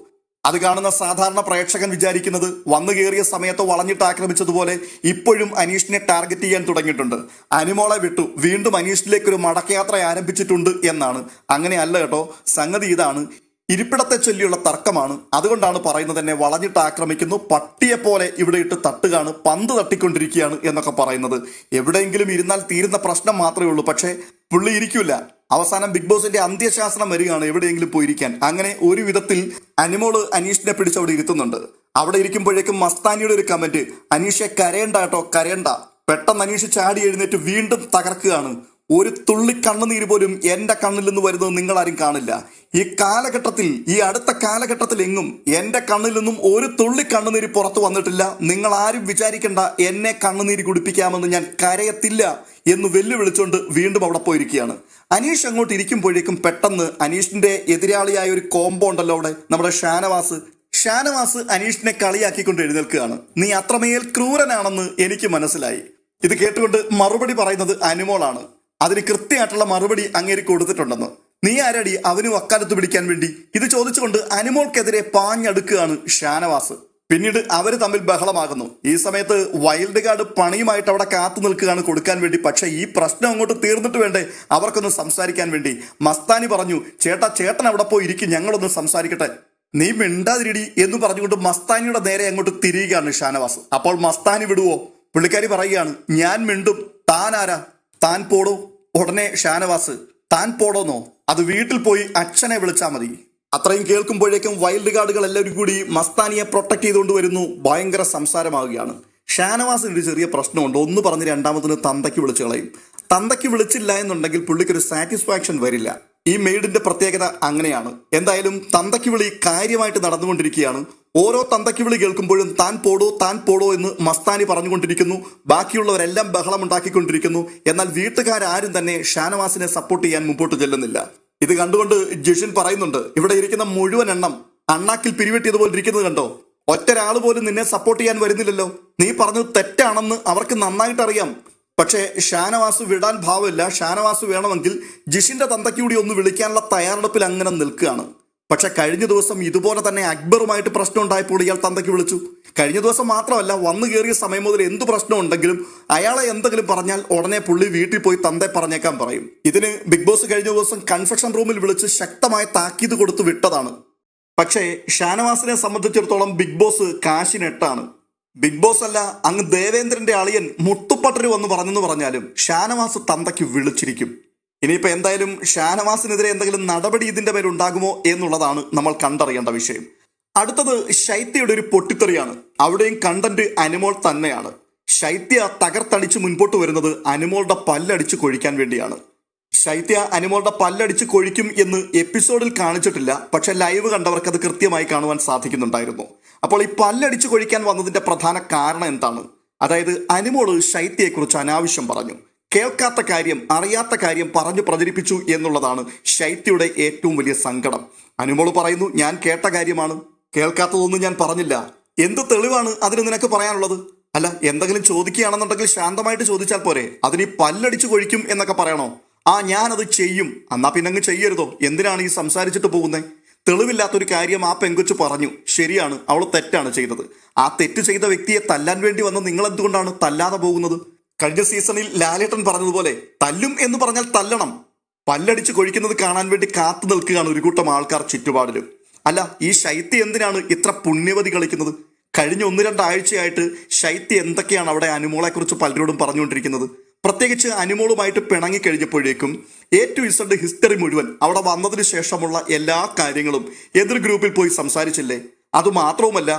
അത് കാണുന്ന സാധാരണ പ്രേക്ഷകൻ വിചാരിക്കുന്നത് വന്നു കയറിയ സമയത്ത് വളഞ്ഞിട്ട് ആക്രമിച്ചതുപോലെ ഇപ്പോഴും അനീഷിനെ ടാർഗറ്റ് ചെയ്യാൻ തുടങ്ങിയിട്ടുണ്ട്. അനിമോളെ വിട്ടു, വീണ്ടും അനീഷിലേക്ക് ഒരു മടക്കയാത്ര ആരംഭിച്ചിട്ടുണ്ട് എന്നാണ്. അങ്ങനെയല്ല കേട്ടോ. സംഗതി ഇതാണ്, ഇരിപ്പിടത്തെ ചൊല്ലിയുള്ള തർക്കമാണ്. അതുകൊണ്ടാണ് പറയുന്നത് എന്നെ വളഞ്ഞിട്ട് ആക്രമിക്കുന്നു, പട്ടിയെപ്പോലെ ഇവിടെ ഇട്ട് തട്ടുകയാണ്, പന്ത് തട്ടിക്കൊണ്ടിരിക്കുകയാണ് എന്നൊക്കെ പറയുന്നത്. എവിടെയെങ്കിലും ഇരുന്നാൽ തീരുന്ന പ്രശ്നം മാത്രമേ ഉള്ളൂ. പക്ഷേ പുള്ളി ഇരിക്കൂല. അവസാനം ബിഗ് ബോസിന്റെ അന്ത്യശാസനം വരികയാണ് എവിടെയെങ്കിലും പോയിരിക്കാൻ. അങ്ങനെ ഒരു വിധത്തിൽ അനിമോള് അനീഷിനെ പിടിച്ച് അവിടെ ഇരുത്തുന്നുണ്ട്. അവിടെ ഇരിക്കുമ്പോഴേക്കും മസ്താനിയുടെ ഒരു കമന്റ്, അനീഷെ കരയണ്ട കേട്ടോ, കരയണ്ട. പെട്ടെന്ന് അനീഷ് ചാടി എഴുന്നേറ്റ് വീണ്ടും തകർക്കുകയാണ്. ഒരു തുള്ളി കണ്ണുനീര് പോലും എന്റെ കണ്ണിൽ നിന്ന് വരുന്നത് നിങ്ങൾ ആരും കാണില്ല. ഈ കാലഘട്ടത്തിൽ, ഈ അടുത്ത കാലഘട്ടത്തിൽ എങ്ങും എന്റെ കണ്ണിൽ നിന്നും ഒരു തുള്ളി കണ്ണുനീര് പുറത്തു വന്നിട്ടില്ല. നിങ്ങൾ ആരും വിചാരിക്കേണ്ട എന്നെ കണ്ണുനീര് കുടിപ്പിക്കാമെന്ന്, ഞാൻ കരയത്തില്ല എന്ന് വെല്ലുവിളിച്ചുകൊണ്ട് വീണ്ടും അവിടെ പോയിരിക്കുകയാണ്. അനീഷ് അങ്ങോട്ട് ഇരിക്കുമ്പോഴേക്കും പെട്ടെന്ന് അനീഷിന്റെ എതിരാളിയായ ഒരു കോംബോ ഉണ്ടല്ലോ അവിടെ, നമ്മുടെ ഷാനവാസ് അനീഷിനെ കളിയാക്കിക്കൊണ്ട് എഴുന്നേൽക്കുകയാണ്. നീ അത്രമേൽ ക്രൂരനാണെന്ന് എനിക്ക് മനസ്സിലായി. ഇത് കേട്ടുകൊണ്ട് മറുപടി പറയുന്നത് അനിമോളാണ്. അതിന് കൃത്യമായിട്ടുള്ള മറുപടി അങ്ങേര് കൊടുത്തിട്ടുണ്ടെന്ന്. നീ ആരടി അവന് വക്കാലത്ത് പിടിക്കാൻ വേണ്ടി? ഇത് ചോദിച്ചുകൊണ്ട് അനിമോൾക്കെതിരെ പാഞ്ഞടുക്കുകയാണ് ഷാനവാസ്. പിന്നീട് അവര് തമ്മിൽ ബഹളമാകുന്നു. ഈ സമയത്ത് വൈൽഡ് കാർഡ് പണിയുമായിട്ട് അവിടെ കാത്തു നിൽക്കുകയാണ് കൊടുക്കാൻ വേണ്ടി. പക്ഷെ ഈ പ്രശ്നം അങ്ങോട്ട് തീർന്നിട്ട് വേണ്ടേ അവർക്കൊന്ന് സംസാരിക്കാൻ വേണ്ടി. മസ്താനി പറഞ്ഞു, ചേട്ടൻ അവിടെ പോയി ഇരിക്കും, ഞങ്ങളൊന്ന് സംസാരിക്കട്ടെ. നീ മിണ്ടാതിരിടി എന്ന് പറഞ്ഞുകൊണ്ട് മസ്താനിയുടെ നേരെ അങ്ങോട്ട് തിരിയുകയാണ് ഷാനവാസ്. അപ്പോൾ മസ്താനി വിടുവോ? പുള്ളിക്കാരി പറയുകയാണ്, ഞാൻ മിണ്ടും, താൻ ആരാ? താൻ പോടോ. ഉടനെ ഷാനവാസ്, താൻ പോടോന്നോ? അത് വീട്ടിൽ പോയി അച്ഛനെ വിളിച്ചാൽ മതി. അത്രയും കേൾക്കുമ്പോഴേക്കും വൈൽഡ് കാർഡുകൾ എല്ലാവരും കൂടി മസ്താനിയെ പ്രൊട്ടക്ട് ചെയ്തുകൊണ്ട് വരുന്നു. ഭയങ്കര സംസാരമാവുകയാണ്. ഷാനവാസിന് ഒരു ചെറിയ പ്രശ്നമുണ്ട്. ഒന്ന് പറഞ്ഞ് രണ്ടാമത്തിന് തന്തയ്ക്ക് വിളിച്ചു കളയും. തന്തയ്ക്ക് വിളിച്ചില്ല എന്നുണ്ടെങ്കിൽ പുള്ളിക്കൊരു സാറ്റിസ്ഫാക്ഷൻ വരില്ല. ഈ മെയ്ഡിന്റെ പ്രത്യേകത അങ്ങനെയാണ്. എന്തായാലും തന്തയ്ക്ക് വിളി കാര്യമായിട്ട് നടന്നുകൊണ്ടിരിക്കുകയാണ്. ഓരോ തന്തയ്ക്ക് വിളി കേൾക്കുമ്പോഴും താൻ പോടോ എന്ന് മസ്താനി പറഞ്ഞുകൊണ്ടിരിക്കുന്നു. ബാക്കിയുള്ളവരെല്ലാം ബഹളം ഉണ്ടാക്കിക്കൊണ്ടിരിക്കുന്നു. എന്നാൽ വീട്ടുകാരും തന്നെ ഷാനവാസിനെ സപ്പോർട്ട് ചെയ്യാൻ മുമ്പോട്ട് ചെല്ലുന്നില്ല. ഇത് കണ്ടുകൊണ്ട് ജിഷിൻ പറയുന്നുണ്ട്, ഇവിടെ ഇരിക്കുന്ന മുഴുവൻ എണ്ണം അണ്ണാക്കിൽ പിരിവെട്ടിയതുപോലെ ഇരിക്കുന്നത് കണ്ടോ? ഒറ്റൊരാൾ പോലും നിന്നെ സപ്പോർട്ട് ചെയ്യാൻ വരുന്നില്ലല്ലോ. നീ പറഞ്ഞത് തെറ്റാണെന്ന് അവർക്ക് നന്നായിട്ട് അറിയാം. പക്ഷേ ഷാനവാസ് വിടാൻ ഭാവമില്ല. ഷാനവാസ് വേണമെങ്കിൽ ജിഷിന്റെ തന്തയ്ക്ക് കൂടി ഒന്ന് വിളിക്കാനുള്ള തയ്യാറെടുപ്പിൽ അങ്ങനെ നിൽക്കുകയാണ്. പക്ഷെ കഴിഞ്ഞ ദിവസം ഇതുപോലെ തന്നെ അക്ബറുമായിട്ട് പ്രശ്നം ഉണ്ടായപ്പോൾ ഇയാൾ തന്തയ്ക്ക് വിളിച്ചു. കഴിഞ്ഞ ദിവസം മാത്രമല്ല, വന്നു കയറിയ സമയം മുതൽ എന്ത് പ്രശ്നം ഉണ്ടെങ്കിലും അയാളെ എന്തെങ്കിലും പറഞ്ഞാൽ ഉടനെ പുള്ളി വീട്ടിൽ പോയി തന്തയെ പറഞ്ഞേക്കാൻ പറയും. ഇതിന് ബിഗ് ബോസ് കഴിഞ്ഞ ദിവസം കൺഫെഷൻ റൂമിൽ വിളിച്ച് ശക്തമായ താക്കീത് കൊടുത്ത് വിട്ടതാണ്. പക്ഷേ ഷാനവാസിനെ സംബന്ധിച്ചിടത്തോളം ബിഗ് ബോസ് കാശിനെട്ടാണ്. ബിഗ് ബോസ് അല്ല, അങ്ങ് ദേവേന്ദ്രന്റെ അളിയൻ മുട്ടുപ്പട്ടര് വന്ന് പറഞ്ഞെന്ന് പറഞ്ഞാലും ഷാനവാസ് തന്തയ്ക്ക് വിളിച്ചിരിക്കും. ഇനിയിപ്പോൾ എന്തായാലും ഷാനവാസിനെതിരെ എന്തെങ്കിലും നടപടി ഇതിന്റെ പേരുണ്ടാകുമോ എന്നുള്ളതാണ് നമ്മൾ കണ്ടറിയേണ്ട വിഷയം. അടുത്തത് ശൈത്യയുടെ ഒരു പൊട്ടിത്തെറിയാണ്. അവിടെയും കണ്ടന്റ് അനുമോൾ തന്നെയാണ്. ശൈത്യ തകർത്തടിച്ച് മുൻപോട്ട് വരുന്നത് അനുമോളുടെ പല്ലടിച്ച് കൊഴിക്കാൻ വേണ്ടിയാണ്. ശൈത്യ അനുമോളുടെ പല്ലടിച്ച് കൊഴിക്കും എന്ന് എപ്പിസോഡിൽ കാണിച്ചിട്ടില്ല, പക്ഷെ ലൈവ് കണ്ടവർക്ക് അത് കൃത്യമായി കാണുവാൻ സാധിക്കുന്നുണ്ടായിരുന്നു. അപ്പോൾ ഈ പല്ലടിച്ച് കൊഴിക്കാൻ വന്നതിന്റെ പ്രധാന കാരണം എന്താണ്? അതായത് അനുമോള് ശൈത്യയെക്കുറിച്ച് അനാവശ്യം പറഞ്ഞു. കേൾക്കാത്ത കാര്യം, അറിയാത്ത കാര്യം പറഞ്ഞു പ്രചരിപ്പിച്ചു എന്നുള്ളതാണ് ശൈത്യയുടെ ഏറ്റവും വലിയ സങ്കടം. അനുമോള് പറയുന്നു, ഞാൻ കേട്ട കാര്യമാണ്, കേൾക്കാത്തതൊന്നും ഞാൻ പറഞ്ഞില്ല. എന്ത് തെളിവാണ് അതിന് നിനക്ക് പറയാനുള്ളത്? അല്ല, എന്തെങ്കിലും ചോദിക്കുകയാണെന്നുണ്ടെങ്കിൽ ശാന്തമായിട്ട് ചോദിച്ചാൽ പോരെ, അതിന് ഈ പല്ലടിച്ച് കൊഴിക്കും എന്നൊക്കെ പറയണോ? ഞാനത് ചെയ്യും. എന്നാ പിന്നങ്ങ് ചെയ്യരുതോ? എന്തിനാണ് ഈ സംസാരിച്ചിട്ട് പോകുന്നത്? തെളിവില്ലാത്തൊരു കാര്യം ആ പെങ്കൊച്ചു പറഞ്ഞു. ശരിയാണ്, അവൾ തെറ്റാണ് ചെയ്തത്. ആ തെറ്റ് ചെയ്ത വ്യക്തിയെ തല്ലാൻ വേണ്ടി വന്ന് നിങ്ങൾ എന്തുകൊണ്ടാണ് തല്ലാതെ പോകുന്നത്? കഴിഞ്ഞ സീസണിൽ ലാലേട്ടൻ പറഞ്ഞതുപോലെ തല്ലും എന്ന് പറഞ്ഞാൽ തല്ലണം. പല്ലടിച്ച് കൊഴിക്കുന്നത് കാണാൻ വേണ്ടി കാത്തു നിൽക്കുകയാണ് ഒരു കൂട്ടം ആൾക്കാർ ചുറ്റുപാടിലും. അല്ല, ഈ ശൈത്യ എന്തിനാണ് ഇത്ര പുണ്യവതി കളിക്കുന്നത്? കഴിഞ്ഞ 1-2 ആഴ്ചയായിട്ട് ശൈത്യ എന്തൊക്കെയാണ് അവിടെ അനുമോളെക്കുറിച്ച് പലരോടും പറഞ്ഞുകൊണ്ടിരിക്കുന്നത്. പ്രത്യേകിച്ച് അനുമോളുമായിട്ട് പിണങ്ങിക്കഴിഞ്ഞപ്പോഴേക്കും A to Z ഹിസ്റ്ററി മുഴുവൻ അവിടെ വന്നതിന് ശേഷമുള്ള എല്ലാ കാര്യങ്ങളും എതിർ ഗ്രൂപ്പിൽ പോയി സംസാരിച്ചില്ലേ? അതുമാത്രവുമല്ല,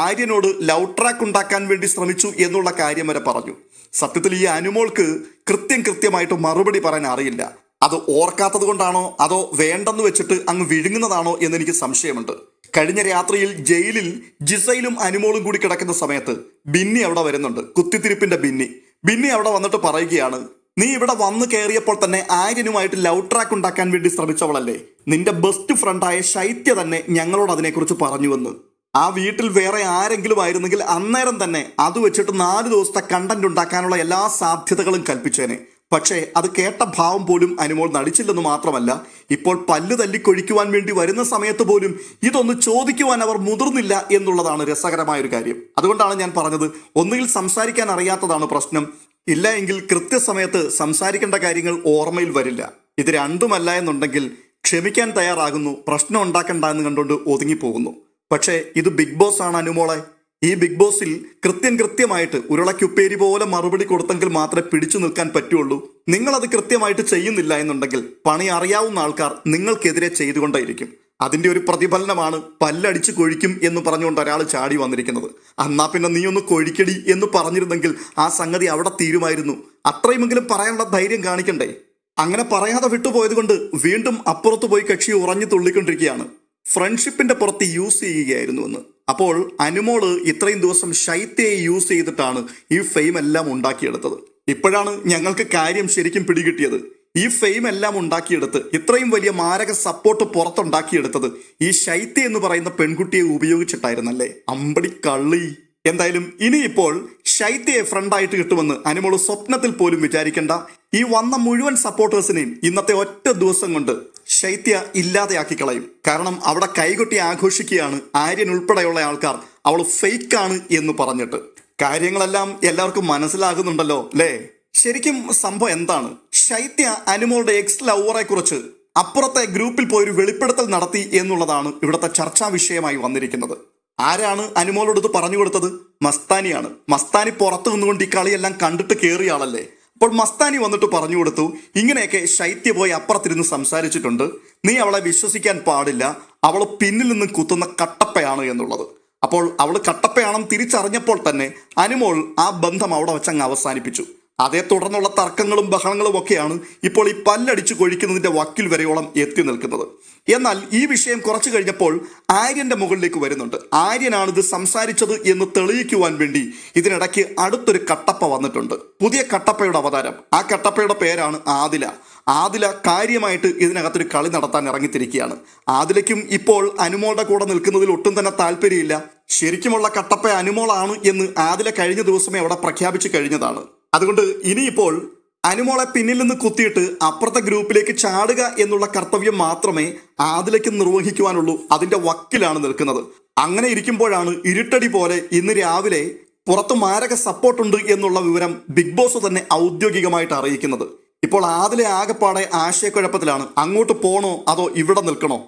ആര്യനോട് ലവ് ട്രാക്ക് ഉണ്ടാക്കാൻ വേണ്ടി ശ്രമിച്ചു എന്നുള്ള കാര്യം വരെ പറഞ്ഞു. സത്യത്തിൽ ഈ അനുമോൾക്ക് കൃത്യമായിട്ട് മറുപടി പറയാൻ അറിയില്ല. അത് ഓർക്കാത്തത് കൊണ്ടാണോ അതോ വേണ്ടെന്ന് വെച്ചിട്ട് അങ്ങ് വിഴുങ്ങുന്നതാണോ എന്നെനിക്ക് സംശയമുണ്ട്. കഴിഞ്ഞ രാത്രിയിൽ ജയിലിൽ ജിസയിലും അനുമോളും കൂടി കിടക്കുന്ന സമയത്ത് ബിന്നി അവിടെ വരുന്നുണ്ട്. കുത്തിത്തിരിപ്പിന്റെ ബിന്നി അവിടെ വന്നിട്ട് പറയുകയാണ്, നീ ഇവിടെ വന്നു കയറിയപ്പോൾ തന്നെ ആര്യനുമായിട്ട് ലവ് ട്രാക്ക് ഉണ്ടാക്കാൻ വേണ്ടി ശ്രമിച്ചവളല്ലേ? നിന്റെ ബെസ്റ്റ് ഫ്രണ്ടായ ശൈത്യ തന്നെ ഞങ്ങളോട് അതിനെക്കുറിച്ച് പറഞ്ഞുവെന്ന്. ആ വീട്ടിൽ വേറെ ആരെങ്കിലും ആയിരുന്നെങ്കിൽ അന്നേരം തന്നെ അത് വെച്ചിട്ട് 4 ദിവസത്തെ കണ്ടന്റ് ഉണ്ടാക്കാനുള്ള എല്ലാ സാധ്യതകളും കൽപ്പിച്ചേനെ. പക്ഷേ അത് കേട്ട ഭാവം പോലും അനുമോൾ നടിച്ചില്ലെന്ന് മാത്രമല്ല, ഇപ്പോൾ പല്ല് തല്ലിക്കൊഴിക്കുവാൻ വേണ്ടി വരുന്ന സമയത്ത് പോലും ഇതൊന്ന് ചോദിക്കുവാൻ അവർ മുതിർന്നില്ല എന്നുള്ളതാണ് രസകരമായൊരു കാര്യം. അതുകൊണ്ടാണ് ഞാൻ പറഞ്ഞത്, ഒന്നുകിൽ സംസാരിക്കാൻ അറിയാത്തതാണ് പ്രശ്നം, ഇല്ല എങ്കിൽ കൃത്യസമയത്ത് സംസാരിക്കേണ്ട കാര്യങ്ങൾ ഓർമ്മയിൽ വരില്ല. ഇത് രണ്ടുമല്ല എന്നുണ്ടെങ്കിൽ ക്ഷമിക്കാൻ തയ്യാറാകുന്നു, പ്രശ്നം ഉണ്ടാക്കണ്ട എന്ന് കണ്ടുകൊണ്ട് ഒതുങ്ങിപ്പോകുന്നു. പക്ഷേ ഇത് ബിഗ് ബോസ് ആണ് അനുമോളെ. ഈ ബിഗ് ബോസിൽ കൃത്യമായിട്ട് ഉരുളക്കുപ്പേരി പോലെ മറുപടി കൊടുത്തെങ്കിൽ മാത്രമേ പിടിച്ചു നിൽക്കാൻ പറ്റുള്ളൂ. നിങ്ങളത് കൃത്യമായിട്ട് ചെയ്യുന്നില്ല എന്നുണ്ടെങ്കിൽ പണി അറിയാവുന്ന ആൾക്കാർ നിങ്ങൾക്കെതിരെ ചെയ്തുകൊണ്ടേയിരിക്കും. അതിന്റെ ഒരു പ്രതിഫലനമാണ് പല്ലടിച്ച് കൊഴിക്കും എന്ന് പറഞ്ഞുകൊണ്ട് ഒരാൾ ചാടി വന്നിരിക്കുന്നത്. എന്നാ പിന്നെ നീ ഒന്ന് കൊഴിക്കടി എന്ന് പറഞ്ഞിരുന്നെങ്കിൽ ആ സംഗതി അവിടെ തീരുമായിരുന്നു. അത്രയുമെങ്കിലും പറയാനുള്ള ധൈര്യം കാണിക്കണ്ടേ? അങ്ങനെ പറയാതെ വിട്ടുപോയത് കൊണ്ട് വീണ്ടും അപ്പുറത്ത് പോയി കക്ഷി ഉറഞ്ഞു തുള്ളിക്കൊണ്ടിരിക്കുകയാണ്. ഫ്രണ്ട്ഷിപ്പിന്റെ പുറത്ത് യൂസ് ചെയ്യുകയായിരുന്നു എന്ന്. അപ്പോൾ അനുമോള് ഇത്രയും ദിവസം ശൈത്യയെ യൂസ് ചെയ്തിട്ടാണ് ഈ ഫെയിം എല്ലാം ഉണ്ടാക്കിയെടുത്തത്. ഇപ്പോഴാണ് ഞങ്ങൾക്ക് കാര്യം ശരിക്കും പിടികിട്ടിയത്. ഈ ഫെയിം എല്ലാം ഉണ്ടാക്കിയെടുത്ത് ഇത്രയും വലിയ മാരക സപ്പോർട്ട് പുറത്തുണ്ടാക്കിയെടുത്തത് ഈ ശൈത്യ എന്ന് പറയുന്ന പെൺകുട്ടിയെ ഉപയോഗിച്ചിട്ടായിരുന്നല്ലേ? അമ്പടി കള്ളി. എന്തായാലും ഇനിയിപ്പോൾ ശൈത്യയെ ഫ്രണ്ടായിട്ട് കിട്ടുമെന്ന് അനുമോള് സ്വപ്നത്തിൽ പോലും വിചാരിക്കേണ്ട. ഈ വന്ന മുഴുവൻ സപ്പോർട്ടേഴ്സിനെയും ഇന്നത്തെ ഒറ്റ ദിവസം കൊണ്ട് ശൈത്യ ഇല്ലാതെയാക്കി കളയും. കാരണം അവിടെ കൈകൊട്ടി ആഘോഷിക്കുകയാണ് ആര്യൻ ഉൾപ്പെടെയുള്ള ആൾക്കാർ അവൾ ഫേക്കാണ് എന്ന് പറഞ്ഞിട്ട്. കാര്യങ്ങളെല്ലാം എല്ലാവർക്കും മനസ്സിലാകുന്നുണ്ടല്ലോ അല്ലേ? ശരിക്കും സംഭവം എന്താണ്? ശൈത്യ അനുമോളുടെ എക്സ് ലവറെ കുറിച്ച് അപ്പുറത്തെ ഗ്രൂപ്പിൽ പോയൊരു വെളിപ്പെടുത്തൽ നടത്തി എന്നുള്ളതാണ് ഇവിടുത്തെ ചർച്ചാ വിഷയമായി വന്നിരിക്കുന്നത്. ആരാണ് അനുമോളോട് ഇത് പറഞ്ഞു കൊടുത്തത്? മസ്താനിയാണ്. മസ്താനി പുറത്തു നിന്നുകൊണ്ട് ഈ കളിയെല്ലാം കണ്ടിട്ട് കയറിയ ആളല്ലേ. അപ്പോൾ മസ്താനി വന്നിട്ട് പറഞ്ഞു കൊടുത്തു, ഇങ്ങനെയൊക്കെ ശൈത്യ പോയി അപ്പുറത്തിരുന്ന് സംസാരിച്ചിട്ടുണ്ട്, നീ അവളെ വിശ്വസിക്കാൻ പാടില്ല, അവൾ പിന്നിൽ നിന്ന് കുത്തുന്ന കട്ടപ്പയാണ് എന്നുള്ളത്. അപ്പോൾ അവൾ കട്ടപ്പയാണെന്ന് തിരിച്ചറിഞ്ഞപ്പോൾ തന്നെ അനുമോൾ ആ ബന്ധം അവിടെ വെച്ചങ്ങ് അവസാനിപ്പിച്ചു. അതേ തുടർന്നുള്ള തർക്കങ്ങളും ബഹളങ്ങളും ഒക്കെയാണ് ഇപ്പോൾ ഈ പല്ലടിച്ചു കൊഴിക്കുന്നതിന്റെ വക്കിൽ വരെയോളം എത്തി നിൽക്കുന്നത്. എന്നാൽ ഈ വിഷയം കുറച്ചു കഴിഞ്ഞപ്പോൾ ആര്യന്റെ മുകളിലേക്ക് വരുന്നുണ്ട്. ആര്യനാണ് ഇത് സംസാരിച്ചത് എന്ന് തെളിയിക്കുവാൻ വേണ്ടി ഇതിനിടയ്ക്ക് അടുത്തൊരു കട്ടപ്പ വന്നിട്ടുണ്ട്. പുതിയ കട്ടപ്പയുടെ അവതാരം. ആ കട്ടപ്പയുടെ പേരാണ് ആദില കാര്യമായിട്ട് ഇതിനകത്തൊരു കളി നടത്താൻ ഇറങ്ങിത്തിരിക്കുകയാണ്. ആദിലയ്ക്കും ഇപ്പോൾ അനുമോളുടെ കൂടെ നിൽക്കുന്നതിൽ ഒട്ടും തന്നെ താല്പര്യമില്ല. ശരിക്കുമുള്ള കട്ടപ്പ അനുമോളാണ് എന്ന് ആദില കഴിഞ്ഞ ദിവസമേ അവിടെ പ്രഖ്യാപിച്ചു കഴിഞ്ഞതാണ്. അതുകൊണ്ട് ഇനിയിപ്പോൾ അനുമോളെ പിന്നിൽ നിന്ന് കുത്തിയിട്ട് അപ്പുറത്തെ ഗ്രൂപ്പിലേക്ക് ചാടുക എന്നുള്ള കർത്തവ്യം മാത്രമേ ആദിലയ്ക്ക് നിർവഹിക്കുവാനുള്ളൂ. അതിന്റെ വക്കിലാണ് നിൽക്കുന്നത്. അങ്ങനെ ഇരിക്കുമ്പോഴാണ് ഇരുട്ടടി പോലെ ഇന്ന് രാവിലെ പുറത്ത് മാരക സപ്പോർട്ടുണ്ട് എന്നുള്ള വിവരം ബിഗ് ബോസ് തന്നെ ഔദ്യോഗികമായിട്ട് അറിയിക്കുന്നത്. ഇപ്പോൾ ആദിലെ ആകെപ്പാടെ ആശയക്കുഴപ്പത്തിലാണ്. അങ്ങോട്ട് പോണോ അതോ ഇവിടെ നിൽക്കണോ?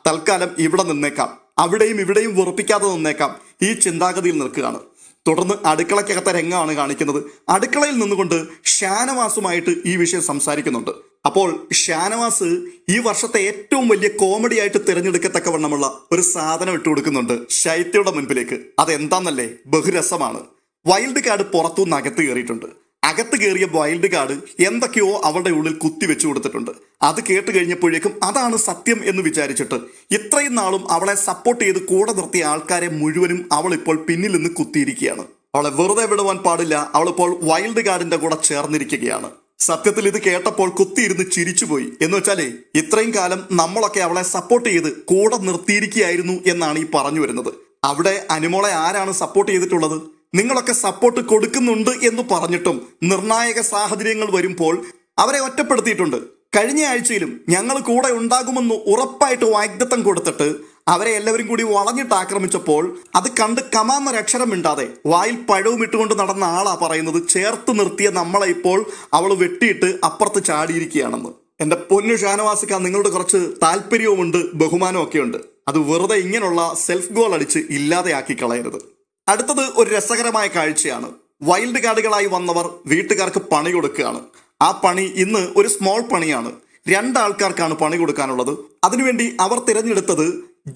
തൽക്കാലം ഇവിടെ നിന്നേക്കാം, അവിടെയും ഇവിടെയും വെറുപ്പിക്കാതെ നിന്നേക്കാം, ഈ ചിന്താഗതിയിൽ നിൽക്കുകയാണ്. തുടർന്ന് അടുക്കളക്കകത്തെ രംഗമാണ് കാണിക്കുന്നത്. അടുക്കളയിൽ നിന്നുകൊണ്ട് ഷാനവാസുമായിട്ട് ഈ വിഷയം സംസാരിക്കുന്നുണ്ട്. അപ്പോൾ ഷാനവാസ് ഈ വർഷത്തെ ഏറ്റവും വലിയ കോമഡി ആയിട്ട് തിരഞ്ഞെടുക്കത്തക്കവണ്ണമുള്ള ഒരു സാധനം ഇട്ട് കൊടുക്കുന്നുണ്ട് ശൈത്യയുടെ മുൻപിലേക്ക്. അതെന്താന്നല്ലേ? ബഹുരസമാണ്. വൈൽഡ് കാർഡ് പുറത്തുനിന്ന് അകത്ത് കയറിയിട്ടുണ്ട്. അകത്ത് കയറിയ വൈൽഡ് കാർഡ് എന്തൊക്കെയോ അവളുടെ ഉള്ളിൽ കുത്തി വെച്ചു കൊടുത്തിട്ടുണ്ട്. അത് കേട്ട് കഴിഞ്ഞപ്പോഴേക്കും അതാണ് സത്യം എന്ന് വിചാരിച്ചിട്ട് ഇത്രയും നാളും അവളെ സപ്പോർട്ട് ചെയ്ത് കൂടെ നിർത്തിയ ആൾക്കാരെ മുഴുവനും അവൾ ഇപ്പോൾ പിന്നിൽ നിന്ന് കുത്തിയിരിക്കുകയാണ്. അവളെ വെറുതെ വിടുവാൻ പാടില്ല. അവളിപ്പോൾ വൈൽഡ് കാർഡിന്റെ കൂടെ ചേർന്നിരിക്കുകയാണ്. സത്യത്തിൽ ഇത് കേട്ടപ്പോൾ കുത്തിയിരുന്ന് ചിരിച്ചുപോയി. എന്ന് വെച്ചാലേ ഇത്രയും കാലം നമ്മളൊക്കെ അവളെ സപ്പോർട്ട് ചെയ്ത് കൂടെ നിർത്തിയിരിക്കുകയായിരുന്നു എന്നാണ് ഈ പറഞ്ഞു വരുന്നത്. അവിടെ അനുമോളെ ആരാണ് സപ്പോർട്ട് ചെയ്തിട്ടുള്ളത്? നിങ്ങളൊക്കെ സപ്പോർട്ട് കൊടുക്കുന്നുണ്ട് എന്ന് പറഞ്ഞിട്ടും നിർണായക സാഹചര്യങ്ങൾ വരുമ്പോൾ അവരെ ഒറ്റപ്പെടുത്തിയിട്ടുണ്ട്. കഴിഞ്ഞ ആഴ്ചയിലും ഞങ്ങൾ കൂടെ ഉണ്ടാകുമെന്ന് ഉറപ്പായിട്ട് വാഗ്ദത്തം കൊടുത്തിട്ട് അവരെ എല്ലാവരും കൂടി വളഞ്ഞിട്ട് ആക്രമിച്ചപ്പോൾ അത് കണ്ട് കമാന്നൊരക്ഷരം മിണ്ടാതെ വായിൽ പഴവും ഇട്ടുകൊണ്ട് നടന്ന ആളാ പറയുന്നത് ചേർത്ത് നിർത്തിയ നമ്മളെ ഇപ്പോൾ അവൾ വെട്ടിയിട്ട് അപ്പുറത്ത് ചാടിയിരിക്കുകയാണെന്ന്. എന്റെ പൊന്നു ഷാനവാസിക്ക, നിങ്ങളുടെ കുറച്ച് താല്പര്യവുമുണ്ട്, ബഹുമാനവും ഒക്കെ ഉണ്ട്. അത് വെറുതെ ഇങ്ങനെയുള്ള സെൽഫ് ഗോൾ അടിച്ച് ഇല്ലാതെയാക്കി കളയരുത്. അടുത്തത് ഒരു രസകരമായ കാഴ്ചയാണ്. വൈൽഡ് കാർഡുകളായി വന്നവർ വീട്ടുകാർക്ക് പണി കൊടുക്കുകയാണ്. ആ പണി ഇന്ന് ഒരു സ്മോൾ പണിയാണ്. 2 ആൾക്കാർക്കാണ് പണി കൊടുക്കാനുള്ളത്. അതിനുവേണ്ടി അവർ തിരഞ്ഞെടുത്തത്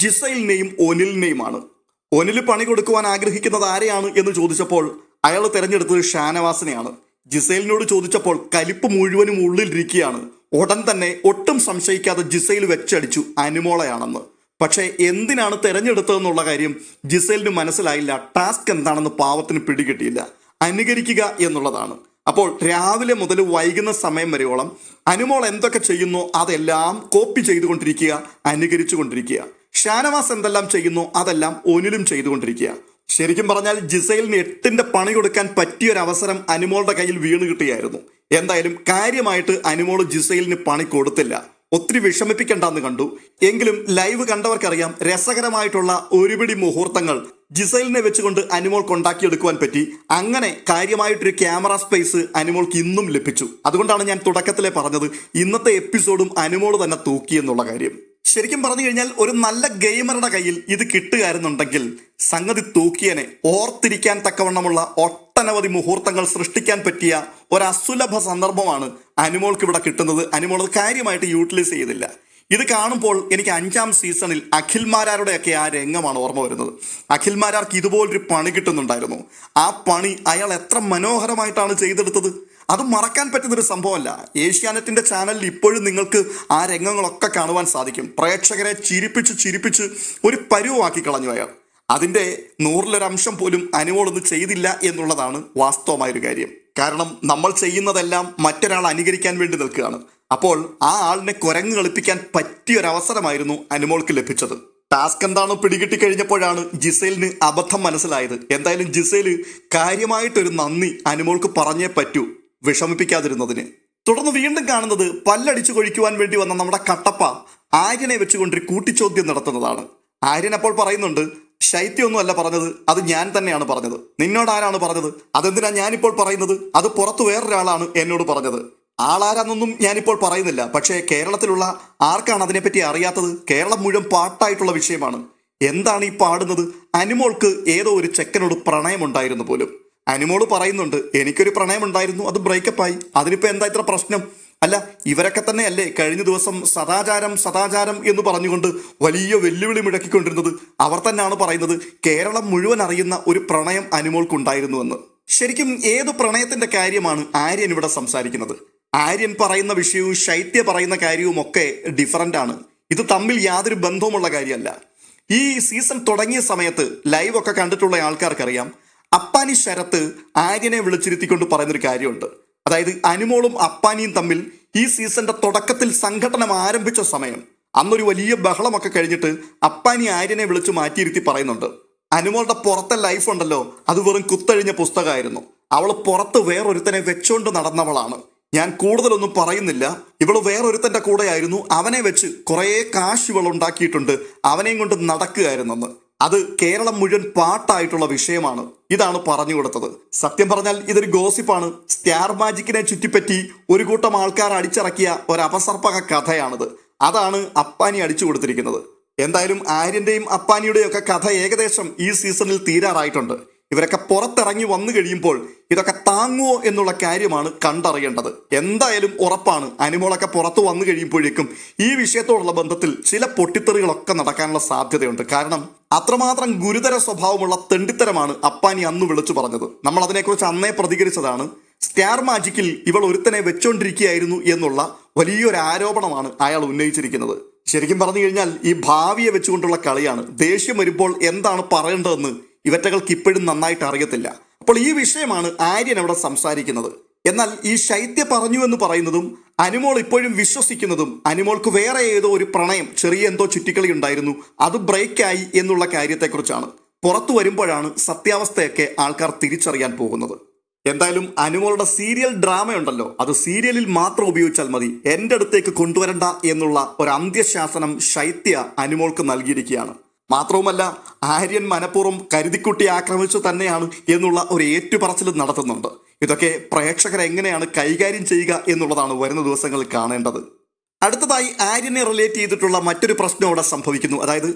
ജിസൈലിനെയും ഒനിലിനെയുമാണ്. ഒനിൽ പണി കൊടുക്കുവാൻ ആഗ്രഹിക്കുന്നത് ആരെയാണ് എന്ന് ചോദിച്ചപ്പോൾ അയാൾ തിരഞ്ഞെടുത്തത് ഷാനവാസിനെയാണ്. ജിസൈലിനോട് ചോദിച്ചപ്പോൾ കലിപ്പ് മുഴുവനും ഉള്ളിലിരിക്കുകയാണ്. ഉടൻ തന്നെ ഒട്ടും സംശയിക്കാതെ ജിസൈൽ വെച്ചടിച്ചു അനുമോളയാണെന്ന്. പക്ഷേ എന്തിനാണ് തെരഞ്ഞെടുത്തതെന്നുള്ള കാര്യം ജിസേലിന് മനസ്സിലായില്ല. ടാസ്ക് എന്താണെന്ന് പാവത്തിന് പിടികിട്ടിയില്ല. അനുകരിക്കുക എന്നുള്ളതാണ്. അപ്പോൾ രാവിലെ മുതൽ വൈകുന്ന സമയം വരെയോളം അനുമോൾ എന്തൊക്കെ ചെയ്യുന്നോ അതെല്ലാം കോപ്പി ചെയ്തുകൊണ്ടിരിക്കുക, അനുകരിച്ചു കൊണ്ടിരിക്കുക. ഷാനവാസ് എന്തെല്ലാം ചെയ്യുന്നോ അതെല്ലാം ഒനിലും ചെയ്തുകൊണ്ടിരിക്കുക. ശരിക്കും പറഞ്ഞാൽ ജിസൈലിന് 8ന്റെ പണി കൊടുക്കാൻ പറ്റിയൊരവസരം അനുമോളുടെ കയ്യിൽ വീണ് കിട്ടുകയായിരുന്നു. എന്തായാലും കാര്യമായിട്ട് അനുമോൾ ജിസൈലിന് പണി കൊടുത്തില്ല. ഒത്തിരി വിഷമിപ്പിക്കണ്ടെന്ന് കണ്ടു. എങ്കിലും ലൈവ് കണ്ടവർക്കറിയാം രസകരമായിട്ടുള്ള ഒരുപിടി മുഹൂർത്തങ്ങൾ ജിസൈലിനെ വെച്ചുകൊണ്ട് അനുമോൾക്ക് ഉണ്ടാക്കിയെടുക്കുവാൻ പറ്റി. അങ്ങനെ കാര്യമായിട്ടൊരു ക്യാമറ സ്പേസ് അനുമോൾക്ക് ഇന്നും ലഭിച്ചു. അതുകൊണ്ടാണ് ഞാൻ തുടക്കത്തിലെ പറഞ്ഞത് ഇന്നത്തെ എപ്പിസോഡും അനുമോൾ തന്നെ തൂക്കി എന്നുള്ള കാര്യം. ശരിക്കും പറഞ്ഞു കഴിഞ്ഞാൽ ഒരു നല്ല ഗെയിമറുടെ കയ്യിൽ ഇത് കിട്ടുകയായിരുന്നുണ്ടെങ്കിൽ സംഗതി തൂക്കിയനെ. ഓർത്തിരിക്കാൻ തക്കവണ്ണമുള്ള ഒട്ടനവധി മുഹൂർത്തങ്ങൾ സൃഷ്ടിക്കാൻ പറ്റിയ ഒരു അസുലഭ സന്ദർഭമാണ് അനുമോൾക്ക് ഇവിടെ കിട്ടുന്നത്. അനുമോൾ അത് കാര്യമായിട്ട് യൂട്ടിലൈസ് ചെയ്തില്ല. ഇത് കാണുമ്പോൾ എനിക്ക് 5ാം സീസണിൽ അഖിൽമാരാരുടെയൊക്കെ ആ രംഗമാണ് ഓർമ്മ വരുന്നത്. അഖിൽമാരാർക്ക് ഇതുപോലൊരു പണി കിട്ടുന്നുണ്ടായിരുന്നു. ആ പണി അയാൾ എത്ര മനോഹരമായിട്ടാണ് ചെയ്തെടുത്തത്. അത് മറക്കാൻ പറ്റുന്നൊരു സംഭവമല്ല. ഏഷ്യാനെറ്റിന്റെ ചാനലിൽ ഇപ്പോഴും നിങ്ങൾക്ക് ആ രംഗങ്ങളൊക്കെ കാണുവാൻ സാധിക്കും. പ്രേക്ഷകരെ ചിരിപ്പിച്ച് ഒരു പരുവാക്കി കളഞ്ഞു അയാൾ. അതിന്റെ 100-1 പോലും അനുമോളൊന്നും ചെയ്തില്ല എന്നുള്ളതാണ് വാസ്തവമായൊരു കാര്യം. കാരണം നമ്മൾ ചെയ്യുന്നതെല്ലാം മറ്റൊരാൾ അനുകരിക്കാൻ വേണ്ടി നിൽക്കുകയാണ്. അപ്പോൾ ആ ആളിനെ കുരങ്ങ് കളിപ്പിക്കാൻ പറ്റിയൊരവസരമായിരുന്നു അനുമോൾക്ക് ലഭിച്ചത്. ടാസ്ക് എന്താണോ പിടികിട്ടി കഴിഞ്ഞപ്പോഴാണ് ജിസേലിന് അബദ്ധം മനസ്സിലായത്. എന്തായാലും ജിസേല് കാര്യമായിട്ടൊരു നന്ദി അനുമോൾക്ക് പറഞ്ഞേ പറ്റൂ, വിഷമിപ്പിക്കാതിരുന്നതിന്. തുടർന്ന് വീണ്ടും കാണുന്നത് പല്ലടിച്ചു കൊഴിക്കുവാൻ വേണ്ടി വന്ന നമ്മുടെ കട്ടപ്പ ആര്യനെ വെച്ചുകൊണ്ടൊരു കൂട്ടിച്ചോദ്യം നടത്തുന്നതാണ്. ആര്യൻ അപ്പോൾ പറയുന്നുണ്ട്, ശൈത്യമൊന്നും അല്ല പറഞ്ഞത്, അത് ഞാൻ തന്നെയാണ് പറഞ്ഞത്. നിന്നോട് ആരാണ് പറഞ്ഞത്? അതെന്തിനാ ഞാനിപ്പോൾ പറയുന്നത്? അത് പുറത്ത് വേറൊരാളാണ് എന്നോട് പറഞ്ഞത്. ആളാരാന്നൊന്നും ഞാനിപ്പോൾ പറയുന്നില്ല. പക്ഷേ കേരളത്തിലുള്ള ആർക്കാണ് അതിനെപ്പറ്റി അറിയാത്തത്? കേരളം മുഴുവൻ പാട്ടായിട്ടുള്ള വിഷയമാണ്. എന്താണ് ഈ പാടുന്നത്? അനുമോൾക്ക് ഏതോ ഒരു ചെക്കനോട് പ്രണയമുണ്ടായിരുന്നു പോലും. അനുമോള് പറയുന്നുണ്ട്, എനിക്കൊരു പ്രണയമുണ്ടായിരുന്നു, അത് ബ്രേക്കപ്പായി. അതിനിപ്പോൾ എന്താ ഇത്ര പ്രശ്നം? അല്ല, ഇവരൊക്കെ തന്നെയല്ലേ കഴിഞ്ഞ ദിവസം സദാചാരം എന്ന് പറഞ്ഞുകൊണ്ട് വലിയ വെല്ലുവിളി മുഴക്കിക്കൊണ്ടിരുന്നത്? അവർ തന്നെയാണ് പറയുന്നത് കേരളം മുഴുവൻ അറിയുന്ന ഒരു പ്രണയം അനുമോൾക്കുണ്ടായിരുന്നുവെന്ന്. ശരിക്കും ഏത് പ്രണയത്തിന്റെ കാര്യമാണ് ആര്യൻ ഇവിടെ സംസാരിക്കുന്നത്? ആര്യൻ പറയുന്ന വിഷയവും ശൈത്യ പറയുന്ന കാര്യവും ഒക്കെ ഡിഫറൻ്റ് ആണ്. ഇത് തമ്മിൽ യാതൊരു ബന്ധവുമുള്ള കാര്യമല്ല. ഈ സീസൺ തുടങ്ങിയ സമയത്ത് ലൈവ് ഒക്കെ കണ്ടിട്ടുള്ള ആൾക്കാർക്കറിയാം, അപ്പാനി ശരത്ത് ആര്യനെ വിളിച്ചിരുത്തിക്കൊണ്ട് പറയുന്നൊരു കാര്യമുണ്ട്. അതായത് അനുമോളും അപ്പാനിയും തമ്മിൽ ഈ സീസണിന്റെ തുടക്കത്തിൽ സംഘടനം ആരംഭിച്ച സമയം, അന്നൊരു വലിയ ബഹളമൊക്കെ കഴിഞ്ഞിട്ട് അപ്പാനി ആര്യനെ വിളിച്ച് മാറ്റിയിരുത്തി പറയുന്നുണ്ട്, അനുമോളുടെ പുറത്തെ ലൈഫ് ഉണ്ടല്ലോ അത് വെറും കുത്തഴിഞ്ഞ പുസ്തകമായിരുന്നു. അവൾ പുറത്ത് വേറൊരുത്തനെ വെച്ചോണ്ട് നടന്നവളാണ്. ഞാൻ കൂടുതലൊന്നും പറയുന്നില്ല. ഇവള് വേറൊരുത്തന്റെ കൂടെയായിരുന്നു, അവനെ വെച്ച് കുറേ കാശ് ഇവൾ ഉണ്ടാക്കിയിട്ടുണ്ട്, അവനെയും കൊണ്ട് നടക്കുകയായിരുന്നെന്ന്. അത് കേരളം മുഴുവൻ പാട്ടായിട്ടുള്ള വിഷയമാണ്. ഇതാണ് പറഞ്ഞു കൊടുത്തത്. സത്യം പറഞ്ഞാൽ ഇതൊരു ഗോസിപ്പാണ്. സ്റ്റാർ മാജിക്കിനെ ചുറ്റിപ്പറ്റി ഒരു കൂട്ടം ആൾക്കാർ അടിച്ചിറക്കിയ ഒരു അപസർപ്പക കഥയാണിത്. അതാണ് അപ്പാനി അടിച്ചു കൊടുത്തിരിക്കുന്നത്. എന്തായാലും ആര്യന്റെയും അപ്പാനിയുടെയും ഒക്കെ കഥ ഏകദേശം ഈ സീസണിൽ തീരാറായിട്ടുണ്ട്. ഇവരൊക്കെ പുറത്തിറങ്ങി വന്നു കഴിയുമ്പോൾ ഇതൊക്കെ താങ്ങുമോ എന്നുള്ള കാര്യമാണ് കണ്ടറിയേണ്ടത്. എന്തായാലും ഉറപ്പാണ്, അനിമോളൊക്കെ പുറത്തു വന്നു കഴിയുമ്പോഴേക്കും ഈ വിഷയത്തോടുള്ള ബന്ധത്തിൽ ചില പൊട്ടിത്തെറികളൊക്കെ നടക്കാനുള്ള സാധ്യതയുണ്ട്. കാരണം അത്രമാത്രം ഗുരുതര സ്വഭാവമുള്ള തെണ്ടിത്തരമാണ് അപ്പാനി അന്ന് വിളിച്ചു പറഞ്ഞത്. നമ്മൾ അതിനെക്കുറിച്ച് അന്നേ പ്രതികരിച്ചതാണ്. സ്റ്റാർ മാജിക്കിൽ ഇവൾ ഒരുത്തനെ വെച്ചോണ്ടിരിക്കുകയായിരുന്നു എന്നുള്ള വലിയൊരു ആരോപണമാണ് അയാൾ ഉന്നയിച്ചിരിക്കുന്നത്. ശരിക്കും പറഞ്ഞു കഴിഞ്ഞാൽ ഈ ഭാവിയെ വെച്ചുകൊണ്ടുള്ള കളിയാണ്. ദേഷ്യം വരുമ്പോൾ എന്താണ് പറയേണ്ടതെന്ന് ഇവറ്റകൾക്ക് ഇപ്പോഴും നന്നായിട്ട് അറിയത്തില്ല. അപ്പോൾ ഈ വിഷയമാണ് ആര്യൻ അവിടെ സംസാരിക്കുന്നത്. എന്നാൽ ഈ ശൈത്യ പറഞ്ഞു എന്ന് പറയുന്നതും അനിമോൾ ഇപ്പോഴും വിശ്വസിക്കുന്നതും അനിമോൾക്ക് വേറെ ഏതോ ഒരു പ്രണയം, ചെറിയ എന്തോ ചുറ്റിക്കളി ഉണ്ടായിരുന്നു, അത് ബ്രേക്കായി എന്നുള്ള കാര്യത്തെക്കുറിച്ചാണ്. പുറത്തു വരുമ്പോഴാണ് സത്യാവസ്ഥയൊക്കെ ആൾക്കാർ തിരിച്ചറിയാൻ പോകുന്നത്. എന്തായാലും അനിമോളുടെ സീരിയൽ ഡ്രാമ ഉണ്ടല്ലോ, അത് സീരിയലിൽ മാത്രം ഉപയോഗിച്ചാൽ മതി, എൻ്റെ അടുത്തേക്ക് കൊണ്ടുവരണ്ട എന്നുള്ള ഒരു അന്ത്യശാസനം ശൈത്യ അനിമോൾക്ക് നൽകിയിരിക്കുകയാണ്. മാത്രവുമല്ല, ആര്യൻ മനഃപൂർവ്വം കരുതിക്കുട്ടി ആക്രമിച്ചു തന്നെയാണ് എന്നുള്ള ഒരു ഏറ്റുപറച്ചിൽ നടത്തുന്നുണ്ട്. ഇതൊക്കെ പ്രേക്ഷകർ എങ്ങനെയാണ് കൈകാര്യം ചെയ്യുക എന്നുള്ളതാണ് വരുന്ന ദിവസങ്ങളിൽ കാണേണ്ടത്. അടുത്തതായി ആര്യനെ റിലേറ്റ് ചെയ്തിട്ടുള്ള മറ്റൊരു പ്രശ്നം അവിടെ സംഭവിക്കുന്നു. അതായത്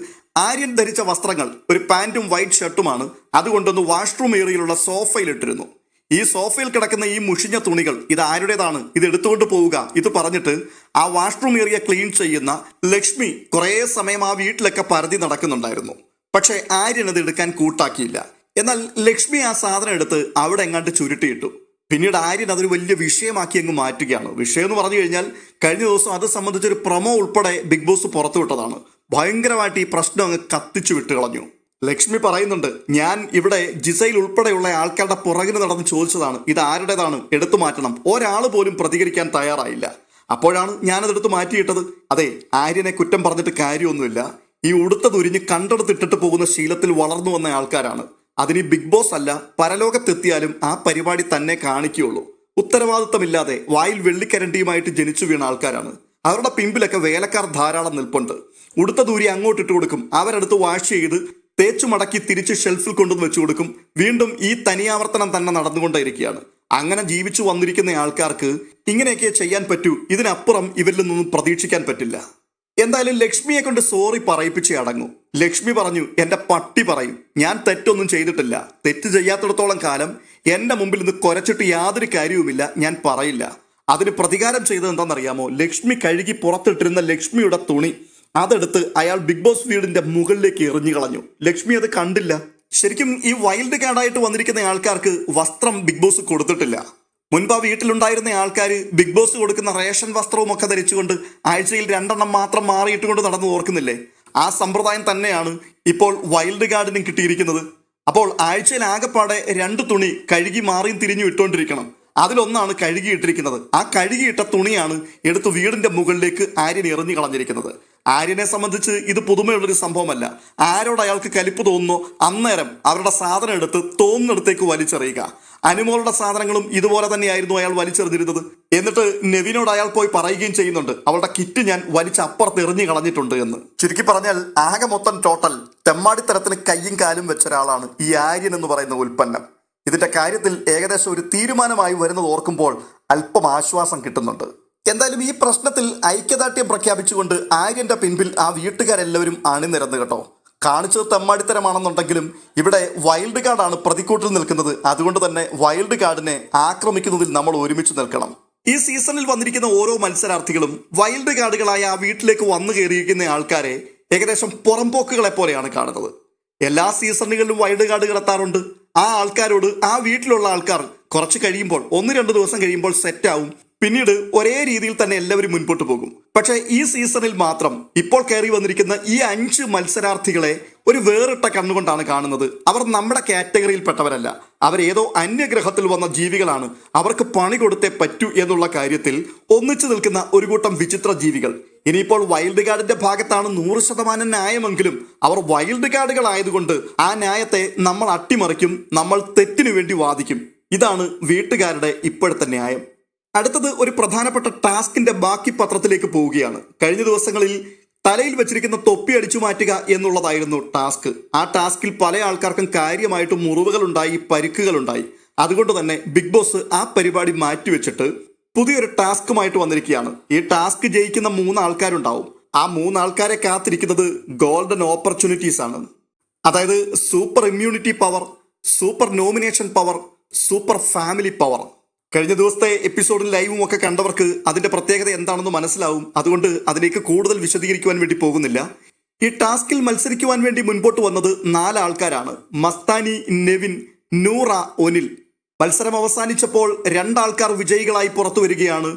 ആര്യൻ ധരിച്ച വസ്ത്രങ്ങൾ ഒരു പാൻറ്റും വൈറ്റ് ഷർട്ടുമാണ്. അതുകൊണ്ടൊന്ന് വാഷ്റൂം ഏരിയയിലുള്ള സോഫയിലിട്ടിരുന്നു. ഈ സോഫയിൽ കിടക്കുന്ന ഈ മുഷിഞ്ഞ തുണികൾ ഇത് ആരുടേതാണ്, ഇത് എടുത്തുകൊണ്ട് പോവുക, ഇത് പറഞ്ഞിട്ട് ആ വാഷ്റൂം ഏരിയ ക്ലീൻ ചെയ്യുന്ന ലക്ഷ്മി കുറേ സമയം ആ വീട്ടിലൊക്കെ പരതി നടക്കുന്നുണ്ടായിരുന്നു. പക്ഷേ ആര്യൻ അത് എടുക്കാൻ കൂട്ടാക്കിയില്ല. എന്നാൽ ലക്ഷ്മി ആ സാധനം എടുത്ത് അവിടെ എങ്ങാണ്ട് ചുരുട്ടിയിട്ടു. പിന്നീട് ആര്യൻ അതൊരു വലിയ വിഷയമാക്കി അങ്ങ് മാറ്റുകയാണ്. വിഷയം എന്ന് പറഞ്ഞു കഴിഞ്ഞാൽ കഴിഞ്ഞ ദിവസം അത് സംബന്ധിച്ചൊരു പ്രൊമോ ഉൾപ്പെടെ ബിഗ് ബോസ് പുറത്തുവിട്ടതാണ്. ഭയങ്കരമായിട്ട് ഈ പ്രശ്നം അങ്ങ് കത്തിച്ചു വിട്ടുകളഞ്ഞു. ലക്ഷ്മി പറയുന്നുണ്ട്, ഞാൻ ഇവിടെ ജിസയിൽ ഉൾപ്പെടെയുള്ള ആൾക്കാരുടെ പുറകിന് നടന്ന് ചോദിച്ചതാണ്, ഇത് ആരുടേതാണ്, എടുത്തു മാറ്റണം. ഒരാൾ പോലും പ്രതികരിക്കാൻ തയ്യാറായില്ല. അപ്പോഴാണ് ഞാനതെടുത്ത് മാറ്റിയിട്ടത്. അതെ, ആര്യനെ കുറ്റം പറഞ്ഞിട്ട് കാര്യമൊന്നുമില്ല. ഈ ഉടുത്തതുരിഞ്ഞ് കണ്ടെടുത്തിട്ടിട്ട് പോകുന്ന ശീലത്തിൽ വളർന്നു വന്ന ആൾക്കാരാണ്. അതിന് ബിഗ് ബോസ് അല്ല, പരലോകത്തെത്തിയാലും ആ പരിപാടി തന്നെ കാണിക്കുകയുള്ളൂ. ഉത്തരവാദിത്തമില്ലാതെ വായിൽ വെള്ളിക്കരണ്ടിയുമായിട്ട് ജനിച്ചു വീണ ആൾക്കാരാണ്. അവരുടെ പിമ്പിലൊക്കെ വേലക്കാർ ധാരാളം നിൽപ്പുണ്ട്. ഉടുത്ത ദൂരി അങ്ങോട്ടിട്ട് കൊടുക്കും, അവരെടുത്ത് വാഷ് ചെയ്ത് തേച്ചു മടക്കി തിരിച്ച് ഷെൽഫിൽ കൊണ്ടുവന്ന് വെച്ചു കൊടുക്കും. വീണ്ടും ഈ തനിയാവർത്തനം തന്നെ നടന്നുകൊണ്ടേയിരിക്കുകയാണ്. അങ്ങനെ ജീവിച്ചു വന്നിരിക്കുന്ന ആൾക്കാർക്ക് ഇങ്ങനെയൊക്കെ ചെയ്യാൻ പറ്റൂ. ഇതിനപ്പുറം ഇവരിൽ നിന്നും പ്രതീക്ഷിക്കാൻ പറ്റില്ല. എന്തായാലും ലക്ഷ്മിയെ കൊണ്ട് സോറി പറയിപ്പിച്ച് അടങ്ങൂ. ലക്ഷ്മി പറഞ്ഞു, എൻ്റെ പട്ടി പറയും, ഞാൻ തെറ്റൊന്നും ചെയ്തിട്ടില്ല. തെറ്റ് ചെയ്യാത്തിടത്തോളം കാലം എൻ്റെ മുമ്പിൽ നിന്ന് കുരച്ചിട്ട് യാതൊരു കാര്യവുമില്ല, ഞാൻ പറയില്ല. അതിന് പ്രതികാരം ചെയ്തത് എന്താണെന്നറിയാമോ? ലക്ഷ്മി കഴുകി പുറത്തിട്ടിരുന്ന ലക്ഷ്മിയുടെ തുണി അതെടുത്ത് അയാൾ ബിഗ് ബോസ് വീടിന്റെ മുകളിലേക്ക് എറിഞ്ഞു കളഞ്ഞു. ലക്ഷ്മി അത് കണ്ടില്ല. ശരിക്കും ഈ വൈൽഡ് കാർഡായിട്ട് വന്നിരിക്കുന്ന ആൾക്കാർക്ക് വസ്ത്രം ബിഗ് ബോസ് കൊടുത്തിട്ടില്ല. മുൻപ് ആ വീട്ടിലുണ്ടായിരുന്ന ആൾക്കാർ ബിഗ് ബോസ് കൊടുക്കുന്ന റേഷൻ വസ്ത്രവും ഒക്കെ ധരിച്ചുകൊണ്ട് ആഴ്ചയിൽ 2 എണ്ണം മാത്രം മാറിയിട്ടുകൊണ്ട് നടന്നു ഓർക്കുന്നില്ലേ? ആ സമ്പ്രദായം തന്നെയാണ് ഇപ്പോൾ വൈൽഡ് കാർഡിനും കിട്ടിയിരിക്കുന്നത്. അപ്പോൾ ആഴ്ചയിൽ ആകെപ്പാടെ 2 തുണി കഴുകി മാറിയും തിരിഞ്ഞും ഇട്ടുകൊണ്ടിരിക്കണം. അതിലൊന്നാണ് കഴുകിയിട്ടിരിക്കുന്നത്. ആ കഴുകിയിട്ട തുണിയാണ് എടുത്ത് വീടിന്റെ മുകളിലേക്ക് ആര്യൻ എറിഞ്ഞു കളഞ്ഞിരിക്കുന്നത്. ആര്യനെ സംബന്ധിച്ച് ഇത് പുതുമയുള്ളൊരു സംഭവമല്ല. ആരോട് അയാൾക്ക് കലിപ്പ് തോന്നുന്നോ അന്നേരം അവരുടെ സാധനം എടുത്ത് തോന്നുന്നിടത്തേക്ക് വലിച്ചെറിയുക. അനിമോളുടെ സാധനങ്ങളും ഇതുപോലെ തന്നെയായിരുന്നു അയാൾ വലിച്ചെറിഞ്ഞിരുന്നത്. എന്നിട്ട് നെവിനോട് അയാൾ പോയി പറയുകയും ചെയ്യുന്നുണ്ട്, അവളുടെ കിറ്റ് ഞാൻ വലിച്ച് അപ്പുറത്ത് എറിഞ്ഞു കളഞ്ഞിട്ടുണ്ട് എന്ന്. ചുരുക്കി പറഞ്ഞാൽ ആകെ മൊത്തം ടോട്ടൽ തെമ്മാടിത്തരത്തിന് കയ്യും കാലും വെച്ച ഒരാളാണ് ഈ ആര്യൻ എന്ന് പറയുന്ന ഉൽപ്പന്നം. ഇതിന്റെ കാര്യത്തിൽ ഏകദേശം ഒരു തീരുമാനമായി വരുന്നത് ഓർക്കുമ്പോൾ അല്പം ആശ്വാസം കിട്ടുന്നുണ്ട്. എന്തായാലും ഈ പ്രശ്നത്തിൽ ഐക്യദാർഢ്യം പ്രഖ്യാപിച്ചുകൊണ്ട് ആര്യന്റെ പിൻപിൽ ആ വീട്ടുകാരെല്ലാവരും അണിനിരന്നു കേട്ടോ. കാണിച്ചത് തെമ്മാടിത്തരമാണെന്നുണ്ടെങ്കിലും ഇവിടെ വൈൽഡ് കാർഡാണ് പ്രതിക്കൂട്ടിൽ നിൽക്കുന്നത്. അതുകൊണ്ട് തന്നെ വൈൽഡ് കാർഡിനെ ആക്രമിക്കുന്നതിൽ നമ്മൾ ഒരുമിച്ച് നിൽക്കണം. ഈ സീസണിൽ വന്നിരിക്കുന്ന ഓരോ മത്സരാർത്ഥികളും വൈൽഡ് കാർഡുകളായ ആ വീട്ടിലേക്ക് വന്നു കയറിയിരിക്കുന്ന ആൾക്കാരെ ഏകദേശം പുറംപോക്കുകളെ പോലെയാണ് കാണുന്നത്. എല്ലാ സീസണുകളിലും വൈൽഡ് കാർഡുകൾ എത്താറുണ്ട്. ആ ആൾക്കാരോട് ആ വീട്ടിലുള്ള ആൾക്കാർ കുറച്ച് കഴിയുമ്പോൾ 1-2 ദിവസം കഴിയുമ്പോൾ സെറ്റാവും. പിന്നീട് ഒരേ രീതിയിൽ തന്നെ എല്ലാവരും മുൻപോട്ട് പോകും. പക്ഷേ ഈ സീസണിൽ മാത്രം ഇപ്പോൾ കയറി വന്നിരിക്കുന്ന ഈ 5 മത്സരാർത്ഥികളെ ഒരു വേറിട്ട കണ്ണുകൊണ്ടാണ് കാണുന്നത്. അവർ നമ്മുടെ കാറ്റഗറിയിൽപ്പെട്ടവരല്ല, അവരേതോ അന്യഗ്രഹത്തിൽ വന്ന ജീവികളാണ്. അവർക്ക് പണി കൊടുത്തേ പറ്റൂ എന്നുള്ള കാര്യത്തിൽ ഒന്നിച്ചു നിൽക്കുന്ന ഒരു കൂട്ടം വിചിത്ര ജീവികൾ. ഇനിയിപ്പോൾ വൈൽഡ് കാർഡിന്റെ ഭാഗത്താണ് 100% ന്യായമെങ്കിലും അവർ വൈൽഡ് കാർഡുകൾ ആയതുകൊണ്ട് ആ ന്യായത്തെ നമ്മൾ അട്ടിമറിക്കും, നമ്മൾ തെറ്റിനു വേണ്ടി വാദിക്കും. ഇതാണ് വീട്ടുകാരുടെ ഇപ്പോഴത്തെ ന്യായം. അടുത്തത് ഒരു പ്രധാനപ്പെട്ട ടാസ്കിന്റെ ബാക്കി പത്രത്തിലേക്ക് പോവുകയാണ്. കഴിഞ്ഞ ദിവസങ്ങളിൽ തലയിൽ വെച്ചിരിക്കുന്ന തൊപ്പി അടിച്ചു മാറ്റുക എന്നുള്ളതായിരുന്നു ടാസ്ക്. ആ ടാസ്കിൽ പല ആൾക്കാർക്കും കാര്യമായിട്ട് മുറിവുകളുണ്ടായി, പരിക്കുകളുണ്ടായി. അതുകൊണ്ട് തന്നെ ബിഗ് ബോസ് ആ പരിപാടി മാറ്റിവെച്ചിട്ട് പുതിയൊരു ടാസ്കുമായിട്ട് വന്നിരിക്കുകയാണ്. ഈ ടാസ്ക് ജയിക്കുന്ന 3 ആൾക്കാരുണ്ടാവും. ആ 3 ആൾക്കാരെ കാത്തിരിക്കുന്നത് ഗോൾഡൻ ഓപ്പർച്യൂണിറ്റീസ് ആണ്. അതായത് super immunity power, super nomination power, super family power. കഴിഞ്ഞ ദിവസത്തെ എപ്പിസോഡിൽ ലൈവും ഒക്കെ കണ്ടവർക്ക് അതിന്റെ പ്രത്യേകത എന്താണെന്ന് മനസ്സിലാവും. അതുകൊണ്ട് അതിലേക്ക് കൂടുതൽ വിശദീകരിക്കുവാൻ വേണ്ടി പോകുന്നില്ല. ഈ ടാസ്കിൽ മത്സരിക്കുവാൻ വേണ്ടി മുൻപോട്ട് വന്നത് 4 ആൾക്കാരാണ്. മസ്താനി, നെവിൻ, നൂറ, ഒനിൽ. മത്സരം അവസാനിച്ചപ്പോൾ 2 ആൾക്കാർ വിജയികളായി പുറത്തു വരികയാണ്.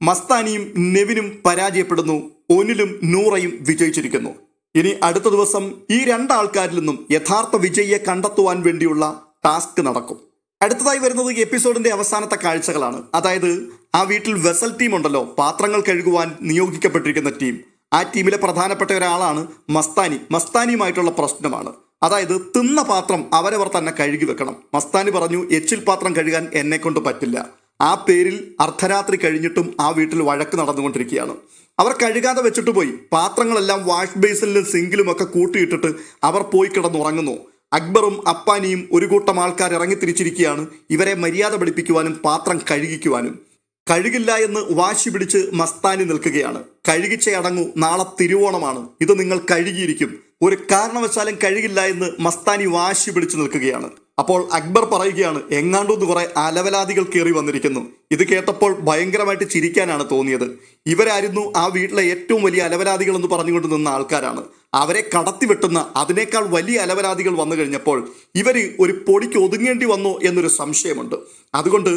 മസ്താനിയും നെവിനും പരാജയപ്പെടുന്നു, ഒനിലും നൂറയും വിജയിച്ചിരിക്കുന്നു. ഇനി അടുത്ത ദിവസം ഈ 2 ആൾക്കാരിൽ നിന്നും യഥാർത്ഥ വിജയിയെ കണ്ടെത്തുവാൻ വേണ്ടിയുള്ള ടാസ്ക് നടക്കും. അടുത്തതായി വരുന്നത് എപ്പിസോഡിന്റെ അവസാനത്തെ കാഴ്ചകളാണ്. അതായത് ആ വീട്ടിൽ വെസൽ ടീം ഉണ്ടല്ലോ, പാത്രങ്ങൾ കഴുകുവാൻ നിയോഗിക്കപ്പെട്ടിരിക്കുന്ന ടീം. ആ ടീമിലെ പ്രധാനപ്പെട്ട ഒരാളാണ് മസ്താനി. മസ്താനിയുമായിട്ടുള്ള പ്രശ്നമാണ്. അതായത് തിന്ന പാത്രം അവരവർ തന്നെ കഴുകി വെക്കണം. മസ്താനി പറഞ്ഞു, എച്ചിൽ പാത്രം കഴുകാൻ എന്നെ കൊണ്ട് പറ്റില്ല. ആ പേരിൽ അർദ്ധരാത്രി കഴിഞ്ഞിട്ടും ആ വീട്ടിൽ വഴക്ക് നടന്നുകൊണ്ടിരിക്കുകയാണ്. അവർ കഴുകാതെ വെച്ചിട്ട് പോയി. പാത്രങ്ങളെല്ലാം വാഷ് ബേസിലും സിങ്കിലും ഒക്കെ കൂട്ടിയിട്ടിട്ട് അവർ പോയി കിടന്നുറങ്ങുന്നു. അക്ബറും അപ്പാനിയും ഒരു കൂട്ടം ആൾക്കാർ ഇറങ്ങിത്തിരിച്ചിരിക്കുകയാണ് ഇവരെ മര്യാദ പഠിപ്പിക്കുവാനും പാത്രം കഴുകിക്കുവാനും. കഴുകില്ല എന്ന് വാശി പിടിച്ച് മസ്താനി നിൽക്കുകയാണ്. കഴുകിച്ചേ നാളെ തിരുവോണമാണ്, ഇത് നിങ്ങൾ കഴുകിയിരിക്കും, ഒരു കാരണവശാലും കഴുകില്ല എന്ന് മസ്താനി വാശി പിടിച്ചു നിൽക്കുകയാണ്. അപ്പോൾ അക്ബർ പറയുകയാണ്, എങ്ങാണ്ടൊന്ന് കുറെ അലവലാദികൾ കയറി വന്നിരിക്കുന്നു. ഇത് കേട്ടപ്പോൾ ഭയങ്കരമായിട്ട് ചിരിക്കാനാണ് തോന്നിയത്. ഇവരായിരുന്നു ആ വീട്ടിലെ ഏറ്റവും വലിയ അലവലാദികൾ എന്ന് പറഞ്ഞുകൊണ്ട് നിന്ന ആൾക്കാരാണ്. അവരെ കടത്തിവെട്ടുന്ന അതിനേക്കാൾ വലിയ അലവലാദികൾ വന്നു കഴിഞ്ഞപ്പോൾ ഇവര് ഒരു പൊടിക്ക് ഒതുങ്ങേണ്ടി വന്നോ എന്നൊരു സംശയമുണ്ട്. അതുകൊണ്ട്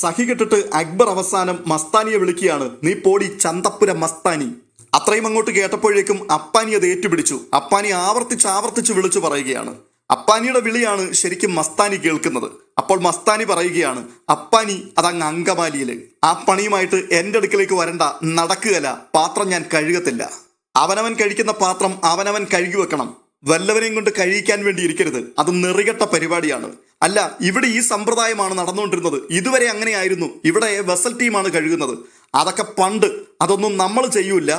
സഹികെട്ടിട്ട് അക്ബർ അവസാനം മസ്താനിയെ വിളിക്കുകയാണ്, നീ പോടി ചന്തപ്പുര മസ്താനി. അത്രയും അങ്ങോട്ട് കേട്ടപ്പോഴേക്കും അപ്പാനി അത് ഏറ്റുപിടിച്ചു. അപ്പാനി ആവർത്തിച്ച് വിളിച്ചു പറയുകയാണ്. അപ്പാനിയുടെ വിളിയാണ് ശരിക്കും മസ്താനി കേൾക്കുന്നത്. അപ്പോൾ മസ്താനി പറയുകയാണ്, അപ്പാനി അതങ്ങ് അങ്കമാലിയില്, ആ പണിയുമായിട്ട് എൻ്റെ അടുക്കലേക്ക് വരണ്ട, നടക്കുകയല്ല, പാത്രം ഞാൻ കഴുകത്തില്ല. അവനവൻ കഴിക്കുന്ന പാത്രം അവനവൻ കഴുകി വെക്കണം, വല്ലവനെയും കൊണ്ട് കഴിയിക്കാൻ വേണ്ടി ഇരിക്കരുത്. അത് നെറികെട്ട പരിപാടിയാണ്. അല്ല, ഇവിടെ ഈ സമ്പ്രദായമാണ് നടന്നുകൊണ്ടിരുന്നത്. ഇതുവരെ അങ്ങനെയായിരുന്നു. ഇവിടെ വെസൽ ടീമാണ് കഴുകുന്നത്. അതൊക്കെ പണ്ട്, അതൊന്നും നമ്മൾ ചെയ്യൂല.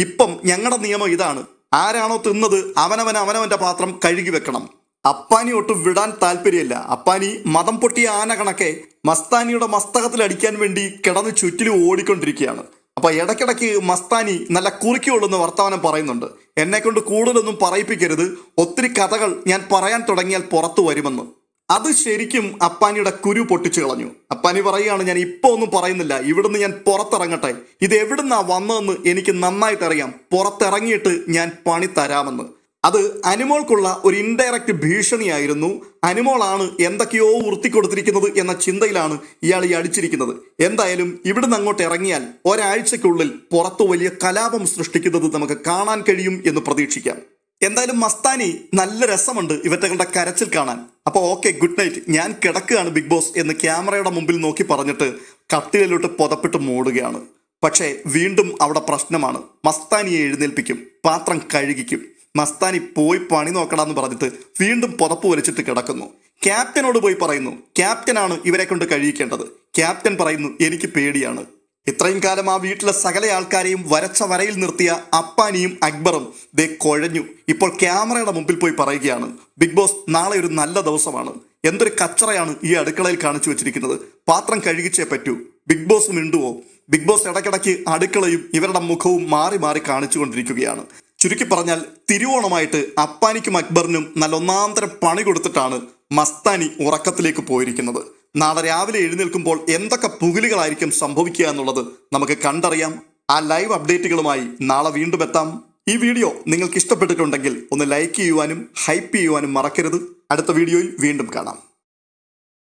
ഇപ്പം ഞങ്ങളുടെ നിയമം ഇതാണ്, ആരാണോ തിന്നത് അവനവന്റെ പാത്രം കഴുകി വെക്കണം. അപ്പാനി ഒട്ടും വിടാൻ താല്പര്യമില്ല. അപ്പാനി മതം പൊട്ടിയ ആന കണക്കെ മസ്താനിയുടെ മസ്തകത്തിൽ അടിക്കാൻ വേണ്ടി കിടന്ന് ചുറ്റിലും ഓടിക്കൊണ്ടിരിക്കുകയാണ്. അപ്പൊ ഇടയ്ക്കിടയ്ക്ക് മസ്താനി നല്ല കുറിക്കുകൊള്ളുന്ന വർത്തമാനം പറയുന്നുണ്ട്. എന്നെ കൊണ്ട് കൂടുതലൊന്നും പറയിപ്പിക്കരുത്, ഒത്തിരി കഥകൾ ഞാൻ പറയാൻ തുടങ്ങിയാൽ പുറത്തു വരുമെന്ന്. അത് ശരിക്കും അപ്പാനിയുടെ കുരു പൊട്ടിച്ചു കളഞ്ഞു. അപ്പാനി പറയുകയാണ്, ഞാൻ ഇപ്പൊ ഒന്നും പറയുന്നില്ല, ഇവിടുന്ന് ഞാൻ പുറത്തിറങ്ങട്ടെ. ഇത് എവിടുന്നാ വന്നതെന്ന് എനിക്ക് നന്നായിട്ട് അറിയാം, പുറത്തിറങ്ങിയിട്ട് ഞാൻ പണി തരാമെന്ന്. അത് അനിമോൾക്കുള്ള ഒരു ഇൻഡയറക്റ്റ് ഭീഷണിയായിരുന്നു. അനിമോളാണ് എന്തൊക്കെയോ ഉറുത്തിക്കൊടുത്തിരിക്കുന്നത് എന്ന ചിന്തയിലാണ് ഇയാൾ ഈ അടിച്ചിരിക്കുന്നത്. എന്തായാലും ഇവിടുന്ന് അങ്ങോട്ട് ഇറങ്ങിയാൽ ഒരാഴ്ചക്കുള്ളിൽ പുറത്തു വലിയ കലാപം സൃഷ്ടിക്കുന്നത് നമുക്ക് കാണാൻ കഴിയും എന്ന് പ്രതീക്ഷിക്കാം. എന്തായാലും മസ്താനി നല്ല രസമുണ്ട് ഇവറ്റകളുടെ കരച്ചിൽ കാണാൻ. അപ്പോൾ ഓക്കെ, ഗുഡ് നൈറ്റ്, ഞാൻ കിടക്കുകയാണ് ബിഗ് ബോസ് എന്ന് ക്യാമറയുടെ മുമ്പിൽ നോക്കി പറഞ്ഞിട്ട് കട്ടിലിലോട്ട് പുതപ്പിട്ട് മൂടുകയാണ്. പക്ഷേ വീണ്ടും അവിടെ പ്രശ്നമാണ്. മസ്താനിയെ എഴുന്നേൽപ്പിക്കും, പാത്രം കഴുകിക്കും. മസ്താനി പോയി പണി നോക്കടാന്ന് പറഞ്ഞിട്ട് വീണ്ടും പുതപ്പ് വലിച്ചിട്ട് കിടക്കുന്നു. ക്യാപ്റ്റനോട് പോയി പറയുന്നു, ക്യാപ്റ്റനാണ് ഇവരെ കൊണ്ട് കഴിയിക്കേണ്ടത്. ക്യാപ്റ്റൻ പറയുന്നു, എനിക്ക് പേടിയാണ്. ഇത്രയും കാലം ആ വീട്ടിലെ സകല ആൾക്കാരെയും വരച്ച വരയിൽ നിർത്തിയ അപ്പാനിയും അക്ബറും ദേ കുഴഞ്ഞു. ഇപ്പോൾ ക്യാമറയുടെ മുമ്പിൽ പോയി പറയുകയാണ്, ബിഗ് ബോസ് നാളെ ഒരു നല്ല ദിവസമാണ്. എന്തൊരു കച്ചറയാണ് ഈ അടുക്കളയിൽ കാണിച്ചു വെച്ചിരിക്കുന്നത്, പാത്രം കഴുകിച്ചേ പറ്റൂ. ബിഗ് ബോസ് മിണ്ടുവോ? ബിഗ് ബോസ് ഇടയ്ക്കിടയ്ക്ക് അടുക്കളയും ഇവരുടെ മുഖവും മാറി മാറി കാണിച്ചുകൊണ്ടിരിക്കുകയാണ്. ചുരുക്കി പറഞ്ഞാൽ തിരുവോണമായിട്ട് അപ്പാനിക്കും അക്ബറിനും നല്ല ഒന്നാന്തരം പണി കൊടുത്തിട്ടാണ് മസ്താനി ഉറക്കത്തിലേക്ക് പോയിരിക്കുന്നത്. നാളെ രാവിലെ എഴുന്നേൽക്കുമ്പോൾ എന്തൊക്കെ പുകിലുകളായിരിക്കും സംഭവിക്കുക എന്നുള്ളത് നമുക്ക് കണ്ടറിയാം. ആ ലൈവ് അപ്ഡേറ്റുകളുമായി നാളെ വീണ്ടും എത്താം. ഈ വീഡിയോ നിങ്ങൾക്ക് ഇഷ്ടപ്പെട്ടിട്ടുണ്ടെങ്കിൽ ഒന്ന് ലൈക്ക് ചെയ്യുവാനും ഹൈപ്പ് ചെയ്യുവാനും മറക്കരുത്. അടുത്ത വീഡിയോയിൽ വീണ്ടും കാണാം.